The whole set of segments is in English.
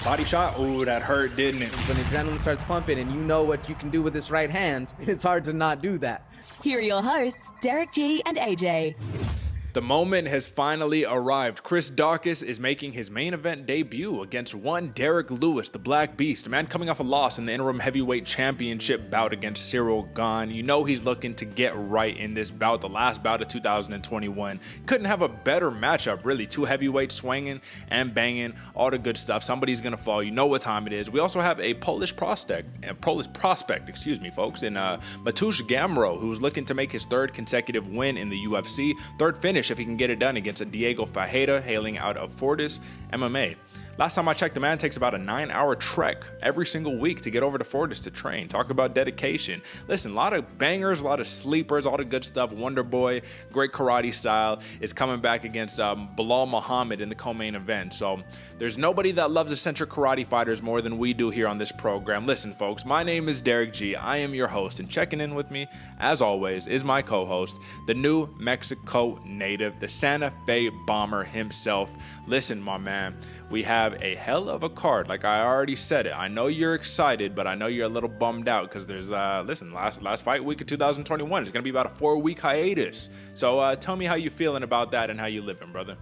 Body shot. Ooh, that hurt, didn't it? When adrenaline starts pumping and you know what you can do with this right hand, it's hard to not do that. Here are your hosts, Derrick G and AJ. The moment has finally arrived. Chris Daukaus is making his main event debut against one Derrick Lewis, the Black Beast, a man coming off a loss in the interim heavyweight championship bout against Cyril Gane. You know he's looking to get right in this bout, the last bout of 2021. Couldn't have a better matchup, really. Two heavyweights swinging and banging, all the good stuff. Somebody's gonna fall. You know what time it is. We also have a Polish prospect, folks, in Mateusz Gamrot, who's looking to make his third consecutive win in the UFC, third finish if he can get it done against a Diego Ferreira hailing out of Fortis MMA. Last time I checked, the man takes about a 9-hour trek every single week to get over to Fortis to train. Talk about dedication. Listen, a lot of bangers, a lot of sleepers, all the good stuff. Wonder Boy, great karate style, is coming back against Belal Muhammad in the co-main event. So there's nobody that loves eccentric karate fighters more than we do here on this program. Listen, folks, my name is Derrick G. I am your host, and checking in with me, as always, is my co-host, the New Mexico native, the Santa Fe bomber himself. Listen, my man, we have a hell of a card. Like I already said it. I know you're excited, but I know you're a little bummed out because there's last fight week of 2021 is gonna be about a 4-week hiatus. So tell me how you feeling about that and how you living, brother.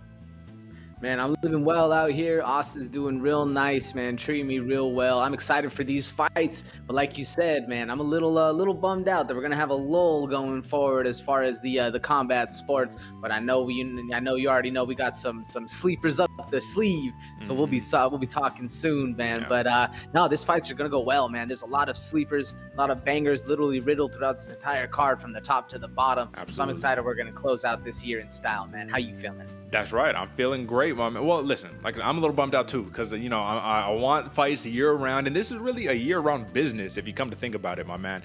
Man, I'm living well out here. Austin's doing real nice, man. Treating me real well. I'm excited for these fights, but like you said, man, I'm a little bummed out that we're gonna have a lull going forward as far as the combat sports. But I know you already know we got some sleepers up the sleeve, so we'll be talking soon, man. Yeah. But no, these fights are gonna go well, man. There's a lot of sleepers, a lot of bangers, literally riddled throughout this entire card from the top to the bottom. Absolutely. So I'm excited we're gonna close out this year in style, man. How you feeling? That's right. I'm feeling great, man. Well, listen, like I'm a little bummed out too because I want fights year round, and this is really a year round business if you come to think about it, my man.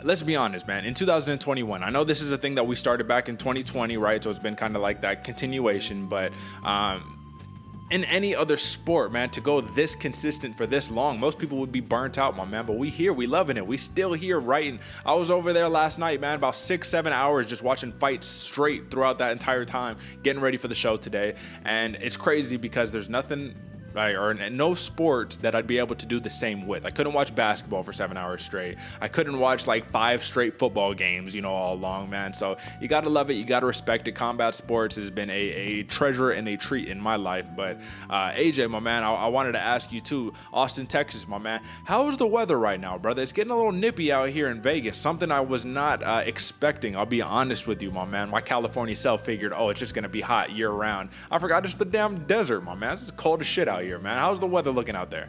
Let's be honest, man. In 2021, I know this is a thing that we started back in 2020, right? So it's been kind of like that continuation, but in any other sport, man, to go this consistent for this long, most people would be burnt out, my man. But we here, we loving it. We still here writing. I was over there last night, man, about 6-7 hours just watching fights straight throughout that entire time, getting ready for the show today. And it's crazy because there's nothing, right, or no sport that I'd be able to do the same with. I couldn't watch basketball for 7 hours straight. I couldn't watch like 5 straight football games, all along, man. So you gotta love it, you gotta respect it. Combat sports has been a treasure and a treat in my life. But AJ, my man, I wanted to ask you too. Austin, Texas, my man, how is the weather right now, brother? It's getting a little nippy out here in Vegas, something I was not expecting. I'll be honest with you, my man. My California self figured, it's just gonna be hot year round. I forgot it's the damn desert, my man. It's cold as shit out here, man. How's the weather looking out there?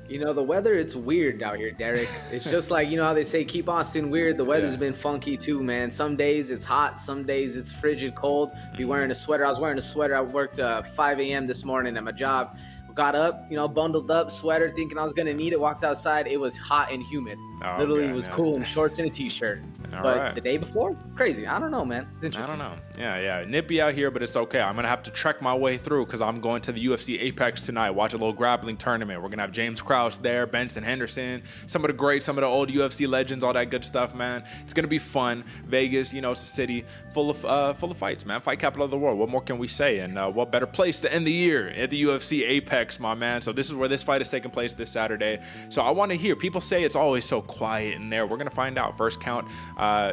The weather, it's weird out here, Derek. It's just like, how they say keep Austin weird. The weather's been funky too, man. Some days it's hot, some days it's frigid cold. Be wearing a sweater. I was wearing a sweater. I worked 5 a.m. this morning at my job. Got up, bundled up, sweater, thinking I was gonna need it. Walked outside, it was hot and humid. Literally, it was cool in shorts and a t-shirt. But the day before, crazy. I don't know, man. It's interesting. I don't know. Yeah. Nippy out here, but it's okay. I'm gonna have to trek my way through because I'm going to the UFC Apex tonight. Watch a little grappling tournament. We're gonna have James Krause there, Benson Henderson, some of the old UFC legends, all that good stuff, man. It's gonna be fun. Vegas, it's a city full of fights, man. Fight capital of the world. What more can we say? And what better place to end the year at the UFC Apex, my man. So this is where this fight is taking place this Saturday. So I want to hear, people say it's always so quiet in there. We're going to find out. First count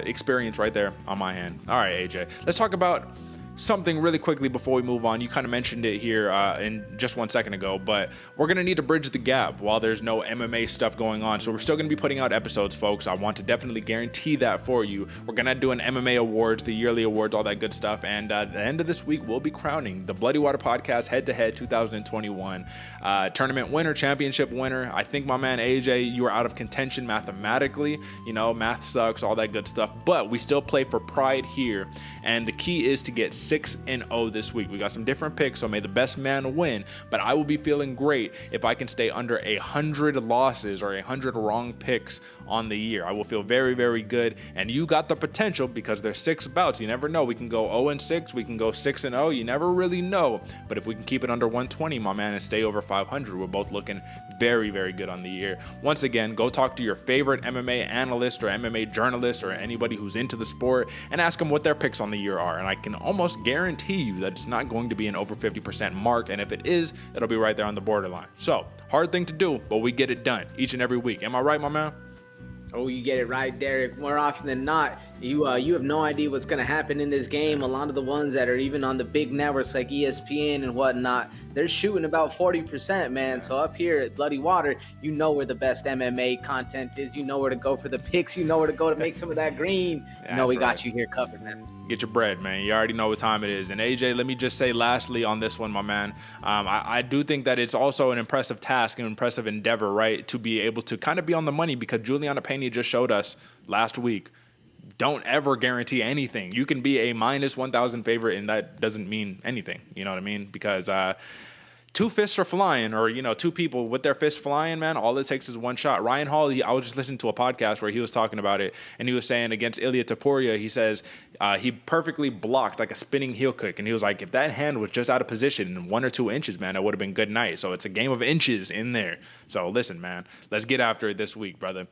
experience right there on my hand. All right, AJ, let's talk about something really quickly before we move on. You kind of mentioned it here in just 1 second ago, but we're going to need to bridge the gap while there's no MMA stuff going on. So we're still going to be putting out episodes, folks. I want to definitely guarantee that for you. We're going to do an MMA awards, the yearly awards, all that good stuff. And at the end of this week, we'll be crowning the Bloody Water Podcast head-to-head 2021 tournament winner, championship winner. I think, my man AJ, you are out of contention mathematically. Math sucks, all that good stuff. But we still play for pride here. And the key is to get 6-0 this week. We got some different picks, so may the best man win. But I will be feeling great if I can stay under 100 losses or 100 wrong picks on the year. I will feel very, very good. And you got the potential because there's 6 bouts. You never know. We can go 0-6. We can go 6-0. You never really know. But if we can keep it under 120, my man, and stay over 500, we're both looking very, very good on the year. Once again, go talk to your favorite MMA analyst or MMA journalist or anybody who's into the sport and ask them what their picks on the year are. And I can almost almost guarantee you that it's not going to be an over 50% mark, and if it is, it'll be right there on the borderline. So, hard thing to do, but we get it done each and every week. Am I right, my man? Oh, you get it right, Derek. More often than not, you have no idea what's going to happen in this game. A lot of the ones that are even on the big networks like ESPN and whatnot, they're shooting about 40%, man. So up here at Bloody Water, you know where the best MMA content is. You know where to go for the picks. You know where to go to make some of that green. We got you here covered, man. Get your bread, man. You already know what time it is. And AJ, let me just say lastly on this one, my man, I do think that it's also an impressive task, an impressive endeavor, right, to be able to kind of be on the money, because Juliana Pena just showed us last week, don't ever guarantee anything. You can be a minus 1,000 favorite, and that doesn't mean anything. You know what I mean? Because two fists are flying, or, two people with their fists flying, man, all it takes is one shot. Ryan Hall, I was just listening to a podcast where he was talking about it, and he was saying against Ilia Topuria, he says he perfectly blocked like a spinning heel kick, and he was like, if that hand was just out of position in 1 or 2 inches, man, it would have been good night. So it's a game of inches in there. So listen, man, let's get after it this week, brother.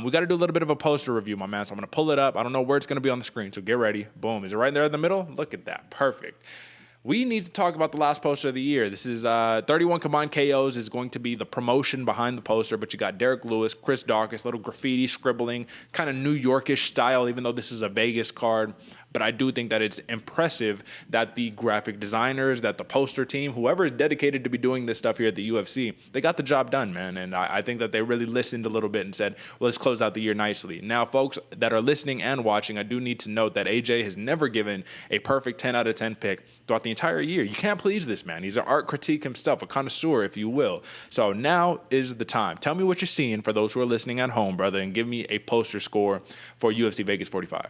We got to do a little bit of a poster review, my man, so I'm going to pull it up. I don't know where it's going to be on the screen, so get ready. Boom. Is it right there in the middle? Look at that. Perfect. We need to talk about the last poster of the year. This is 31 combined KOs is going to be the promotion behind the poster, but you got Derrick Lewis, Chris Daukaus, little graffiti scribbling, kind of New Yorkish style, even though this is a Vegas card. But I do think that it's impressive that the graphic designers, that the poster team, whoever is dedicated to be doing this stuff here at the UFC, they got the job done, man. And I think that they really listened a little bit and said, well, let's close out the year nicely. Now, folks that are listening and watching, I do need to note that AJ has never given a perfect 10 out of 10 pick throughout the entire year. You can't please this man. He's an art critique himself, a connoisseur, if you will. So now is the time. Tell me what you're seeing for those who are listening at home, brother, and give me a poster score for UFC Vegas 45.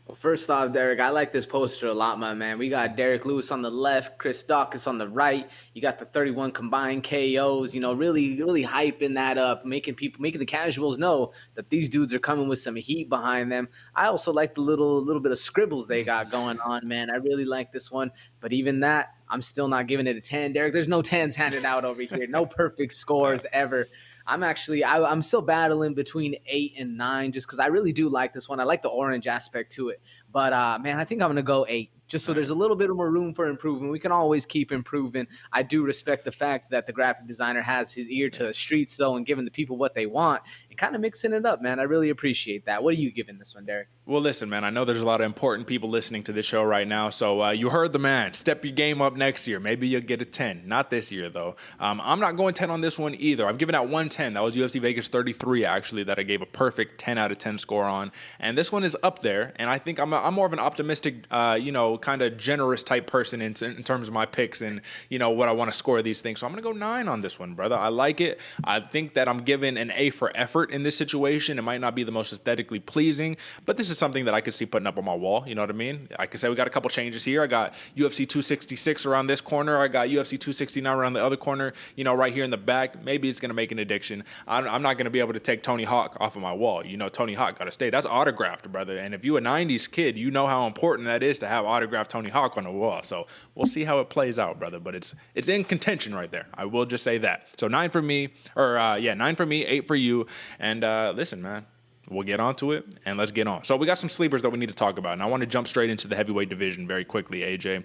Well, first off, Derek, I like this poster a lot, my man. We got Derrick Lewis on the left, Chris Daukaus on the right. You got the 31 combined KOs, really, really hyping that up, making the casuals know that these dudes are coming with some heat behind them. I also like the little bit of scribbles they got going on, man. I really like this one. But even that, I'm still not giving it a 10, Derek. There's no 10s handed out over here. No perfect scores ever. I'm still battling between 8 and 9 just because I really do like this one. I like the orange aspect to it. But, man, I think I'm going to go 8. Just so there's a little bit more room for improvement. We can always keep improving. I do respect the fact that the graphic designer has his ear to the streets, though, and giving the people what they want and kind of mixing it up, man. I really appreciate that. What are you giving this one, Derek? Well, listen, man, I know there's a lot of important people listening to this show right now, so you heard the man. Step your game up next year. Maybe you'll get a 10. Not this year, though. I'm not going 10 on this one either. I'm giving out 110. That was UFC Vegas 33, actually, that I gave a perfect 10 out of 10 score on. And this one is up there, and I think I'm more of an optimistic, kind of generous type person in terms of my picks and, what I want to score these things. So I'm going to go 9 on this one, brother. I like it. I think that I'm giving an A for effort in this situation. It might not be the most aesthetically pleasing, but this is something that I could see putting up on my wall. You know what I mean? I could say we got a couple changes here. I got UFC 266 around this corner. I got UFC 269 around the other corner, right here in the back. Maybe it's going to make an addiction. I'm not going to be able to take Tony Hawk off of my wall. Tony Hawk got to stay. That's autographed, brother. And if you a 90s kid, you know how important that is to have autographed Tony Hawk on the wall. So we'll see how it plays out, brother. But it's in contention right there. I will just say that. So 9 for me, 9 for me, 8 for you. And listen, man. We'll get onto it, and let's get on. So we got some sleepers that we need to talk about, and I want to jump straight into the heavyweight division very quickly, AJ.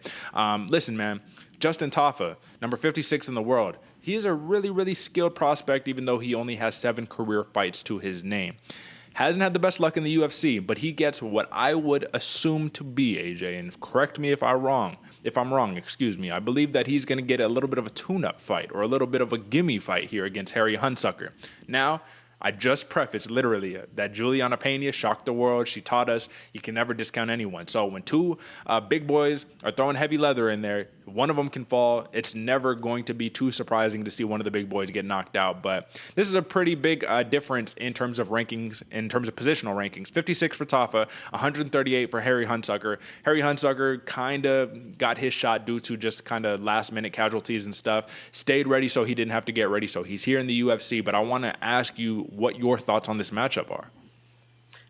Listen, man, Justin Tafa, number 56 in the world. He is a really, really skilled prospect, even though he only has 7 career fights to his name. Hasn't had the best luck in the UFC, but he gets what I would assume to be, AJ, and correct me if I'm wrong, I believe that he's going to get a little bit of a tune-up fight or a little bit of a gimme fight here against Harry Hunsucker. Now, I just prefaced literally that Juliana Pena shocked the world. She taught us you can never discount anyone. So when two big boys are throwing heavy leather in there, one of them can fall. It's never going to be too surprising to see one of the big boys get knocked out. But this is a pretty big difference in terms of rankings, in terms of positional rankings. 56 for Tafa, 138 for Harry Hunsucker. Harry Hunsucker kind of got his shot due to just kind of last-minute casualties and stuff. Stayed ready so he didn't have to get ready. So he's here in the UFC. But I want to ask you what your thoughts on this matchup are.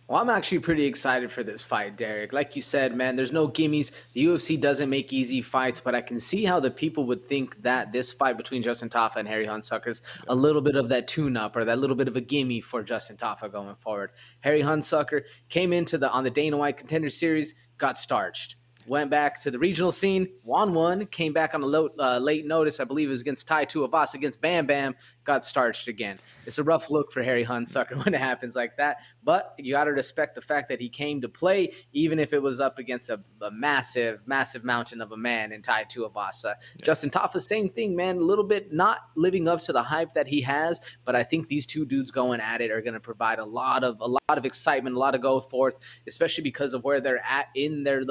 Well, I'm actually pretty excited for this fight, Derek. Like you said, man, there's no gimmies. The UFC doesn't make easy fights, but I can see how the people would think that this fight between Justin Tafa and Harry Hunsucker is a little bit of that tune-up or that little bit of a gimme for Justin Tafa going forward. Harry Hunsucker came into on the Dana White Contender Series, got starched. went back to the regional scene, won one, came back on a late notice. I believe it was against Tai Tuivasa, against Bam Bam, got starched again. It's a rough look for Harry Hunsucker when it happens like that, but you got to respect the fact that he came to play, even if it was up against a massive mountain of a man in Tai Tuivasa. Yeah. Justin Tafa, same thing, man, a little bit not living up to the hype that he has, but I think these two dudes going at it are going to provide a lot of excitement, a lot of go forth, especially because of where they're at in their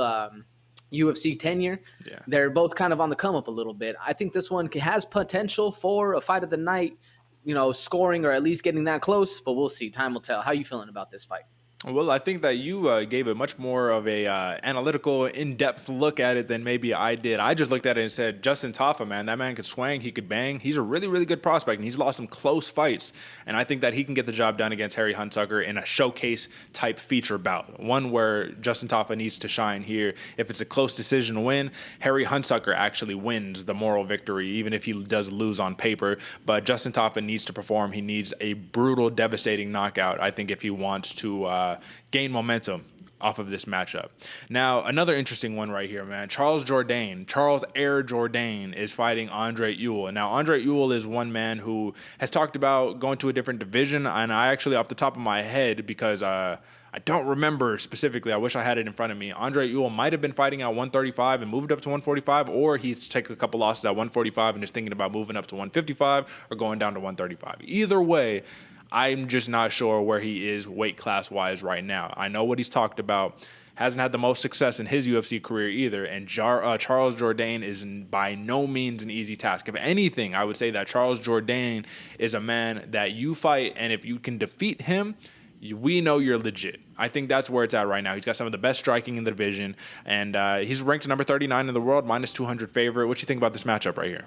UFC tenure. Yeah. They're both kind of on the come up a little bit. I think this one has potential for a fight of the night, scoring or at least getting that close, but we'll see. Time will tell. How are you feeling about this fight? Well, I think that you gave a much more of a analytical, in-depth look at it than maybe I did. I just looked at it and said, Justin Tafa, man, that man could swing, he could bang. He's a really, really good prospect, and he's lost some close fights. And I think that he can get the job done against Harry Hunsucker in a showcase-type feature bout, one where Justin Tafa needs to shine here. If it's a close decision win, Harry Hunsucker actually wins the moral victory, even if he does lose on paper. But Justin Tafa needs to perform. He needs a brutal, devastating knockout, I think, if he wants to gain momentum off of this matchup. Now, another interesting one right here, man. Charles Air Jourdain is fighting Andre Ewell. Now, Andre Ewell is one man who has talked about going to a different division, and I actually, off the top of my head, because I don't remember specifically, I wish I had it in front of me, Andre Ewell might have been fighting at 135 and moved up to 145, or he's taken a couple losses at 145 and is thinking about moving up to 155 or going down to 135. Either way, I'm just not sure where he is weight class-wise right now. I know what he's talked about. Hasn't had the most success in his UFC career either, and Charles Jourdain is by no means an easy task. If anything, I would say that Charles Jourdain is a man that you fight, and if you can defeat him, we know you're legit. I think that's where it's at right now. He's got some of the best striking in the division, and he's ranked number 39 in the world, minus 200 favorite. What do you think about this matchup right here?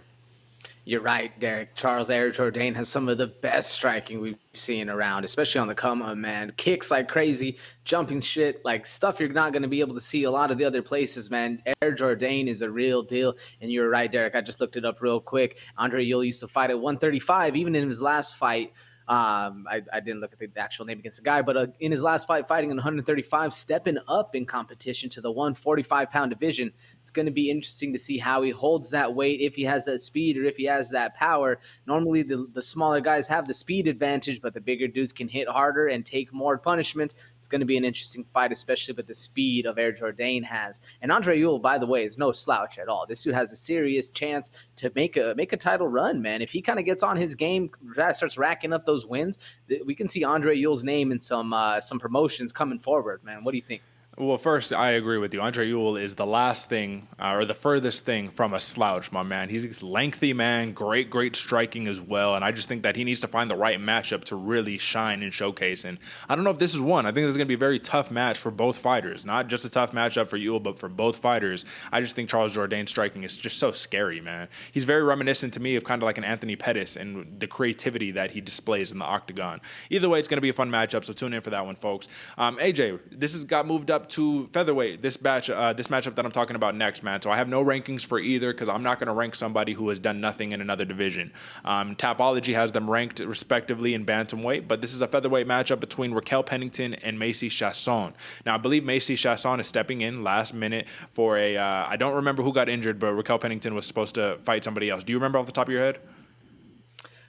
You're right, Derek. Charles Air Jourdain has some of the best striking we've seen around, especially on the come-up, man. Kicks like crazy, jumping shit, like stuff you're not going to be able to see a lot of the other places, man. Air Jourdain is a real deal, and you're right, Derek. I just looked it up real quick. Andre Ewell used to fight at 135, even in his last fight. I didn't look at the actual name against the guy, but in his last fight, fighting in 135, stepping up in competition to the 145-pound division. It's going to be interesting to see how he holds that weight, if he has that speed or if he has that power. Normally, the smaller guys have the speed advantage, but the bigger dudes can hit harder and take more punishment. It's going to be an interesting fight, especially with the speed of Air Jourdain has. And Andre Ewell, by the way, is no slouch at all. This dude has a serious chance to make a title run, man. If he kind of gets on his game, starts racking up those wins, we can see Andre Ewell's name in some promotions coming forward, man. What do you think? Well, first, I agree with you. Andre Ewell is the last thing, or the furthest thing from a slouch, my man. He's a lengthy man, great striking as well, and I just think that he needs to find the right matchup to really shine and showcase. And I don't know if this is one. I think this is going to be a very tough match for both fighters. Not just a tough matchup for Ewell, but for both fighters. I just think Charles Jourdain's striking is just so scary, man. He's very reminiscent to me of kind of like an Anthony Pettis and the creativity that he displays in the octagon. Either way, it's going to be a fun matchup, so tune in for that one, folks. AJ, this has got moved up to featherweight, this matchup that I'm talking about next, man. So I have no rankings for either because I'm not going to rank somebody who has done nothing in another division. Tapology has them ranked respectively in bantamweight, but this is a featherweight matchup between Raquel Pennington and Macy Chiasson. Now, I believe Macy Chiasson is stepping in last minute for I don't remember who got injured, but Raquel Pennington was supposed to fight somebody else. Do you remember off the top of your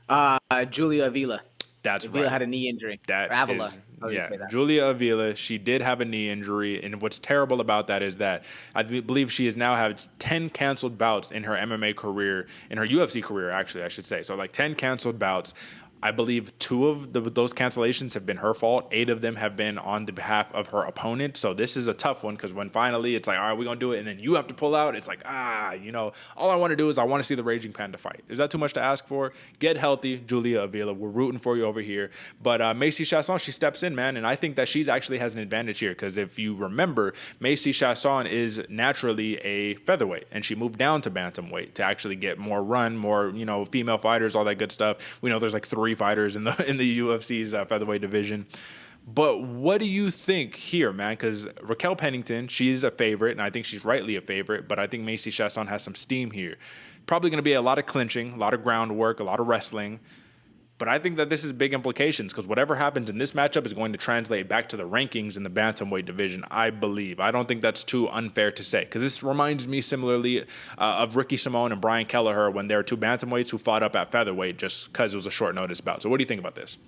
head? Julia Avila. That's Avila right. had a knee injury. Avila. Yeah, Julia Avila, she did have a knee injury, and what's terrible about that is that I believe she has now had 10 canceled bouts in her MMA career, in her UFC career, actually, I should say. So, 10 canceled bouts. I believe 2 of those cancellations have been her fault. 8 of them have been on the behalf of her opponent. So this is a tough one because when finally it's like, all right, we're going to do it, and then you have to pull out, it's like, all I want to do is I want to see the Raging Panda fight. Is that too much to ask for? Get healthy, Julia Avila. We're rooting for you over here. But Macy Chiasson, she steps in, man, and I think that she's actually has an advantage here because if you remember, Macy Chiasson is naturally a featherweight, and she moved down to bantamweight to actually get more run, more, female fighters, all that good stuff. We know there's 3 fighters in the UFC's featherweight division. But what do you think here, man? Because Raquel Pennington, she's a favorite, and I think she's rightly a favorite, but I think Macy Chiasson has some steam here. Probably going to be a lot of clinching, a lot of groundwork, a lot of wrestling. But I think that this is big implications because whatever happens in this matchup is going to translate back to the rankings in the bantamweight division, I believe. I don't think that's too unfair to say because this reminds me similarly of Ricky Simone and Brian Kelleher when there were two bantamweights who fought up at featherweight just because it was a short notice bout. So what do you think about this?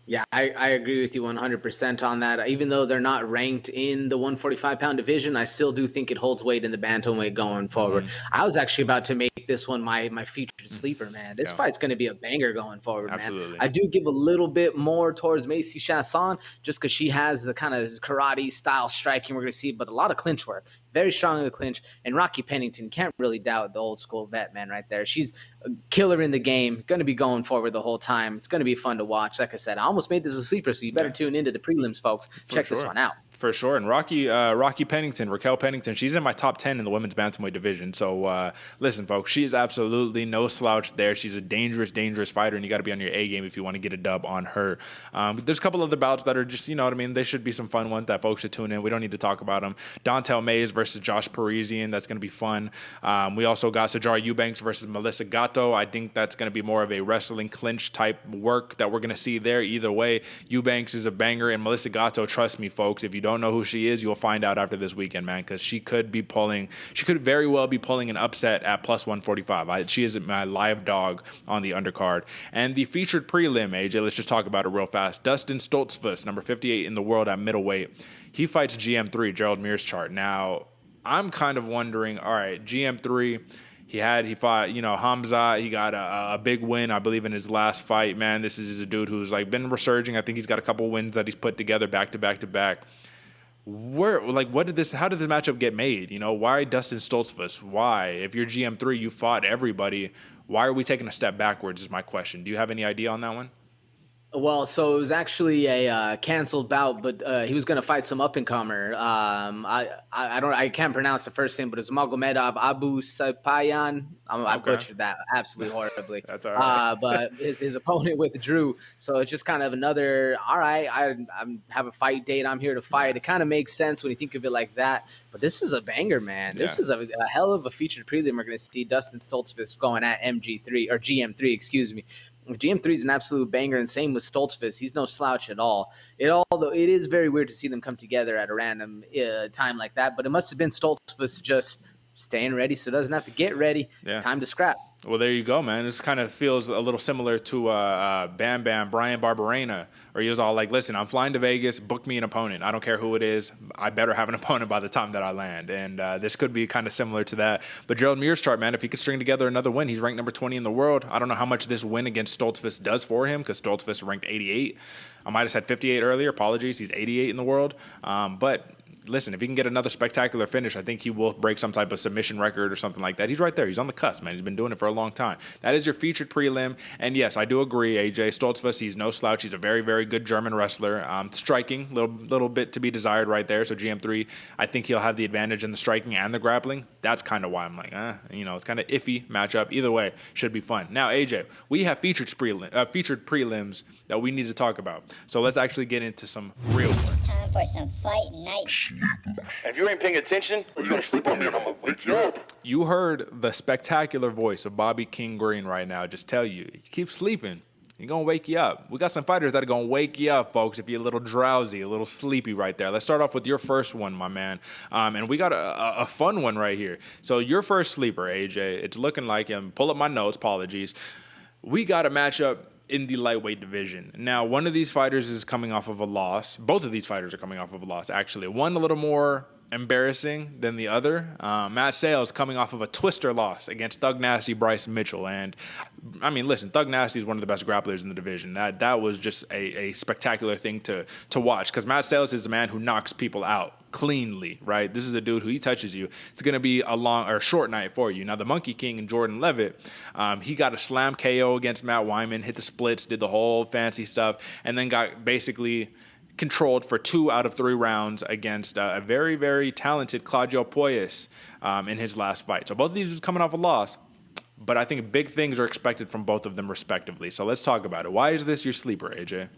Yeah, I agree with you 100% on that. Even though they're not ranked in the 145-pound division, I still do think it holds weight in the bantamweight going forward. I was actually about to make this one my featured sleeper, man. This fight's going to be a banger going forward, Absolutely. man. I do give a little bit more towards Macy Chasson just because she has the kind of karate-style striking we're going to see, but a lot of clinch work. Very strong in the clinch. And Rocky Pennington, can't really doubt the old school vet, man, right there. She's a killer in the game, going to be going forward the whole time. It's going to be fun to watch. Like I said, I almost made this a sleeper, so you better tune into the prelims, folks. Check this one out. For sure. And Rocky Pennington, Raquel Pennington, she's in my top 10 in the women's bantamweight division. So listen, folks, she is absolutely no slouch there. She's a dangerous, dangerous fighter, and you got to be on your A game if you want to get a dub on her. There's a couple other bouts that are just, you know what I mean? They should be some fun ones that folks should tune in. We don't need to talk about them. Dontel Mays versus Josh Parisian. That's going to be fun. We also got Sajara Eubanks versus Melissa Gatto. I think that's going to be more of a wrestling clinch type work that we're going to see there. Either way, Eubanks is a banger, and Melissa Gatto, trust me, folks, if you don't know who she is, you'll find out after this weekend, man, because she could very well be pulling an upset at plus 145. She is my live dog on the undercard. And the featured prelim, AJ, let's just talk about it real fast. Dustin Stoltzfus, number 58 in the world at middleweight. He fights GM3, Gerald Meerschaert. Now, I'm kind of wondering, all right, GM3, he fought, Hamza. He got a big win, I believe, in his last fight. Man, this is a dude who's been resurging. I think he's got a couple wins that he's put together back to back to back. How did this matchup get made? Why Dustin Stoltzfus? Why? If you're GM3, you fought everybody. Why are we taking a step backwards is my question. Do you have any idea on that one? Well, so it was actually a canceled bout, but he was going to fight some up-and-comer. I can't pronounce the first name, but it's Magomedov Abu Sapayan. I butchered that absolutely horribly. That's all right. But his opponent withdrew, so it's just kind of another. All right, I have a fight date. I'm here to fight. Yeah. It kind of makes sense when you think of it like that. But this is a banger, man. This is a hell of a featured prelim. We're going to see Dustin Stoltzfus going at GM3, excuse me. GM3 is an absolute banger, and same with Stoltzfus. He's no slouch at all. Although it is very weird to see them come together at a random time like that, but it must have been Stoltzfus just staying ready so it doesn't have to get ready. Yeah. Time to scrap. Well, there you go, man. This kind of feels a little similar to Bam Bam, Brian Barberena, where he was all like, listen, I'm flying to Vegas, book me an opponent. I don't care who it is. I better have an opponent by the time that I land. And this could be kind of similar to that. But Gerald Meerschaert, man, if he could string together another win, he's ranked number 20 in the world. I don't know how much this win against Stoltzfus does for him because Stoltzfus ranked 88. I might have said 58 earlier. Apologies. He's 88 in the world. But listen, if he can get another spectacular finish, I think he will break some type of submission record or something like that. He's right there. He's on the cusp, man. He's been doing it for a long time. That is your featured prelim. And yes, I do agree, AJ. Stoltzfus, he's no slouch. He's a very, very good German wrestler. Striking, little bit to be desired right there. So GM3, I think he'll have the advantage in the striking and the grappling. That's kind of why I'm like, it's kind of iffy matchup. Either way, should be fun. Now, AJ, we have featured prelims that we need to talk about. So let's actually get into some real ones. It's time for some fight night. If you ain't paying attention, you're going to sleep on me and I'm going to wake you up. You heard the spectacular voice of Bobby King Green right now just tell you keep sleeping. He's going to wake you up. We got some fighters that are going to wake you up, folks, if you're a little drowsy, a little sleepy right there. Let's start off with your first one, my man. And we got a fun one right here. So your first sleeper, AJ, it's looking like, and pull up my notes, apologies. We got a matchup in the lightweight division. Now, one of these fighters is coming off of a loss. Both of these fighters are coming off of a loss, actually. One a little more embarrassing than the other. Matt Sales coming off of a twister loss against Thug Nasty Bryce Mitchell. And, I mean, listen, Thug Nasty is one of the best grapplers in the division. That was just a spectacular thing to watch because Matt Sales is a man who knocks people out cleanly, right? This is a dude who he touches you. It's going to be a long or short night for you. Now, the Monkey King and Jordan Levitt, he got a slam KO against Matt Wyman, hit the splits, did the whole fancy stuff, and then got basically controlled for 2 out of 3 rounds against a very, very talented Claudio Poyes in his last fight. So both of these was coming off a loss, but I think big things are expected from both of them respectively. So let's talk about it. Why is this your sleeper, AJ?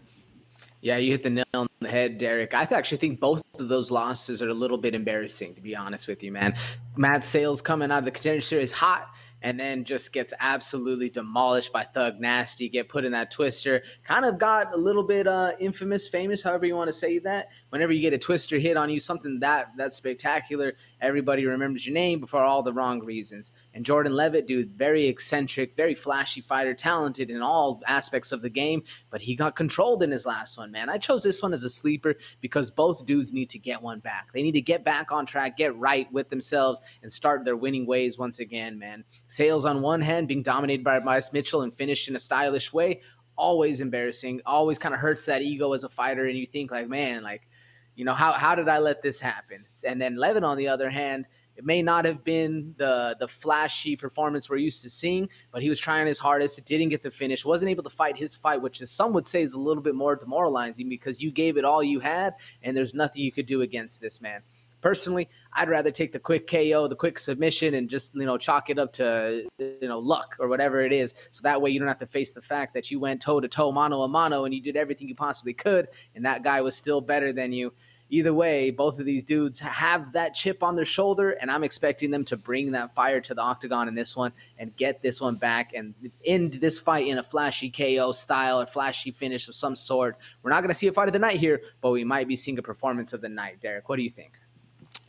Yeah, you hit the nail on the head, Derek. I actually think both of those losses are a little bit embarrassing, to be honest with you, man. Matt Sales coming out of the Contender Series hot. and then just gets absolutely demolished by Thug Nasty, get put in that twister. Kind of got a little bit infamous, famous, however you want to say that. Whenever you get a twister hit on you, something that spectacular, everybody remembers your name, but for all the wrong reasons. And Jordan Levitt, dude, very eccentric, very flashy fighter, talented in all aspects of the game, but he got controlled in his last one, man. I chose this one as a sleeper because both dudes need to get one back. They need to get back on track, get right with themselves, and start their winning ways once again, man. Sales on one hand, being dominated by Bryce Mitchell and finished in a stylish way, always embarrassing, always kind of hurts that ego as a fighter, and you think like, man, like, you know, how did I let this happen? And then Levin, on the other hand, it may not have been the flashy performance we're used to seeing, but he was trying his hardest. It didn't get the finish. Wasn't able to fight his fight, which is, some would say is a little bit more demoralizing because you gave it all you had, and there's nothing you could do against this man. Personally, I'd rather take the quick KO, the quick submission, and just, you know, chalk it up to, you know, luck or whatever it is. So that way you don't have to face the fact that you went toe-to-toe, mano-a-mano, and you did everything you possibly could, and that guy was still better than you. Either way, both of these dudes have that chip on their shoulder, and I'm expecting them to bring that fire to the octagon in this one and get this one back and end this fight in a flashy KO style or flashy finish of some sort. We're not going to see a fight of the night here, but we might be seeing a performance of the night. Derek, what do you think?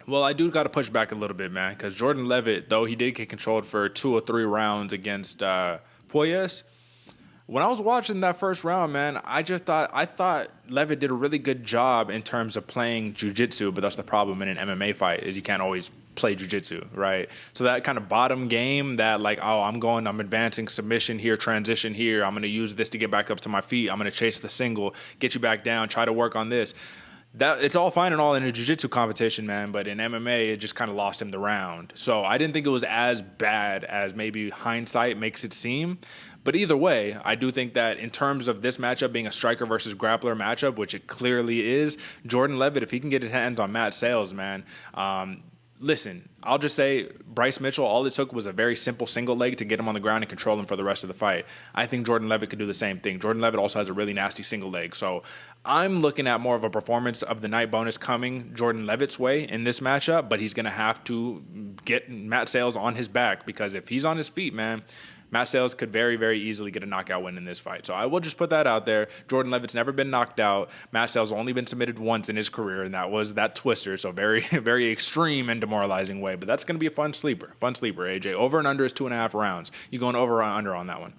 Well, I do got to push back a little bit, man, because Jordan Levitt, though he did get controlled for 2 or 3 rounds against Poyes, when I was watching that first round, man, I thought Levitt did a really good job in terms of playing jiu-jitsu, but that's the problem in an MMA fight is you can't always play jiu-jitsu, right? So that kind of bottom game that like, oh, I'm advancing submission here, transition here, I'm going to use this to get back up to my feet, I'm going to chase the single, get you back down, try to work on this. That it's all fine and all in a jiu-jitsu competition, man, but in MMA, it just kind of lost him the round. So I didn't think it was as bad as maybe hindsight makes it seem. But either way, I do think that in terms of this matchup being a striker versus grappler matchup, which it clearly is, Jordan Levitt, if he can get his hands on Matt Sales, man, listen, I'll just say Bryce Mitchell, all it took was a very simple single leg to get him on the ground and control him for the rest of the fight. I think Jordan Levitt could do the same thing. Jordan Levitt also has a really nasty single leg. So I'm looking at more of a performance of the night bonus coming Jordan Levitt's way in this matchup, but he's going to have to get Matt Sales on his back because if he's on his feet, man, Matt Sales could very, very easily get a knockout win in this fight. So I will just put that out there. Jordan Levitt's never been knocked out. Matt Sales only been submitted once in his career, and that was that twister. So very, very extreme and demoralizing way. But that's going to be a fun sleeper. Fun sleeper, AJ. Over and under is 2.5 rounds. You going over or under on that one?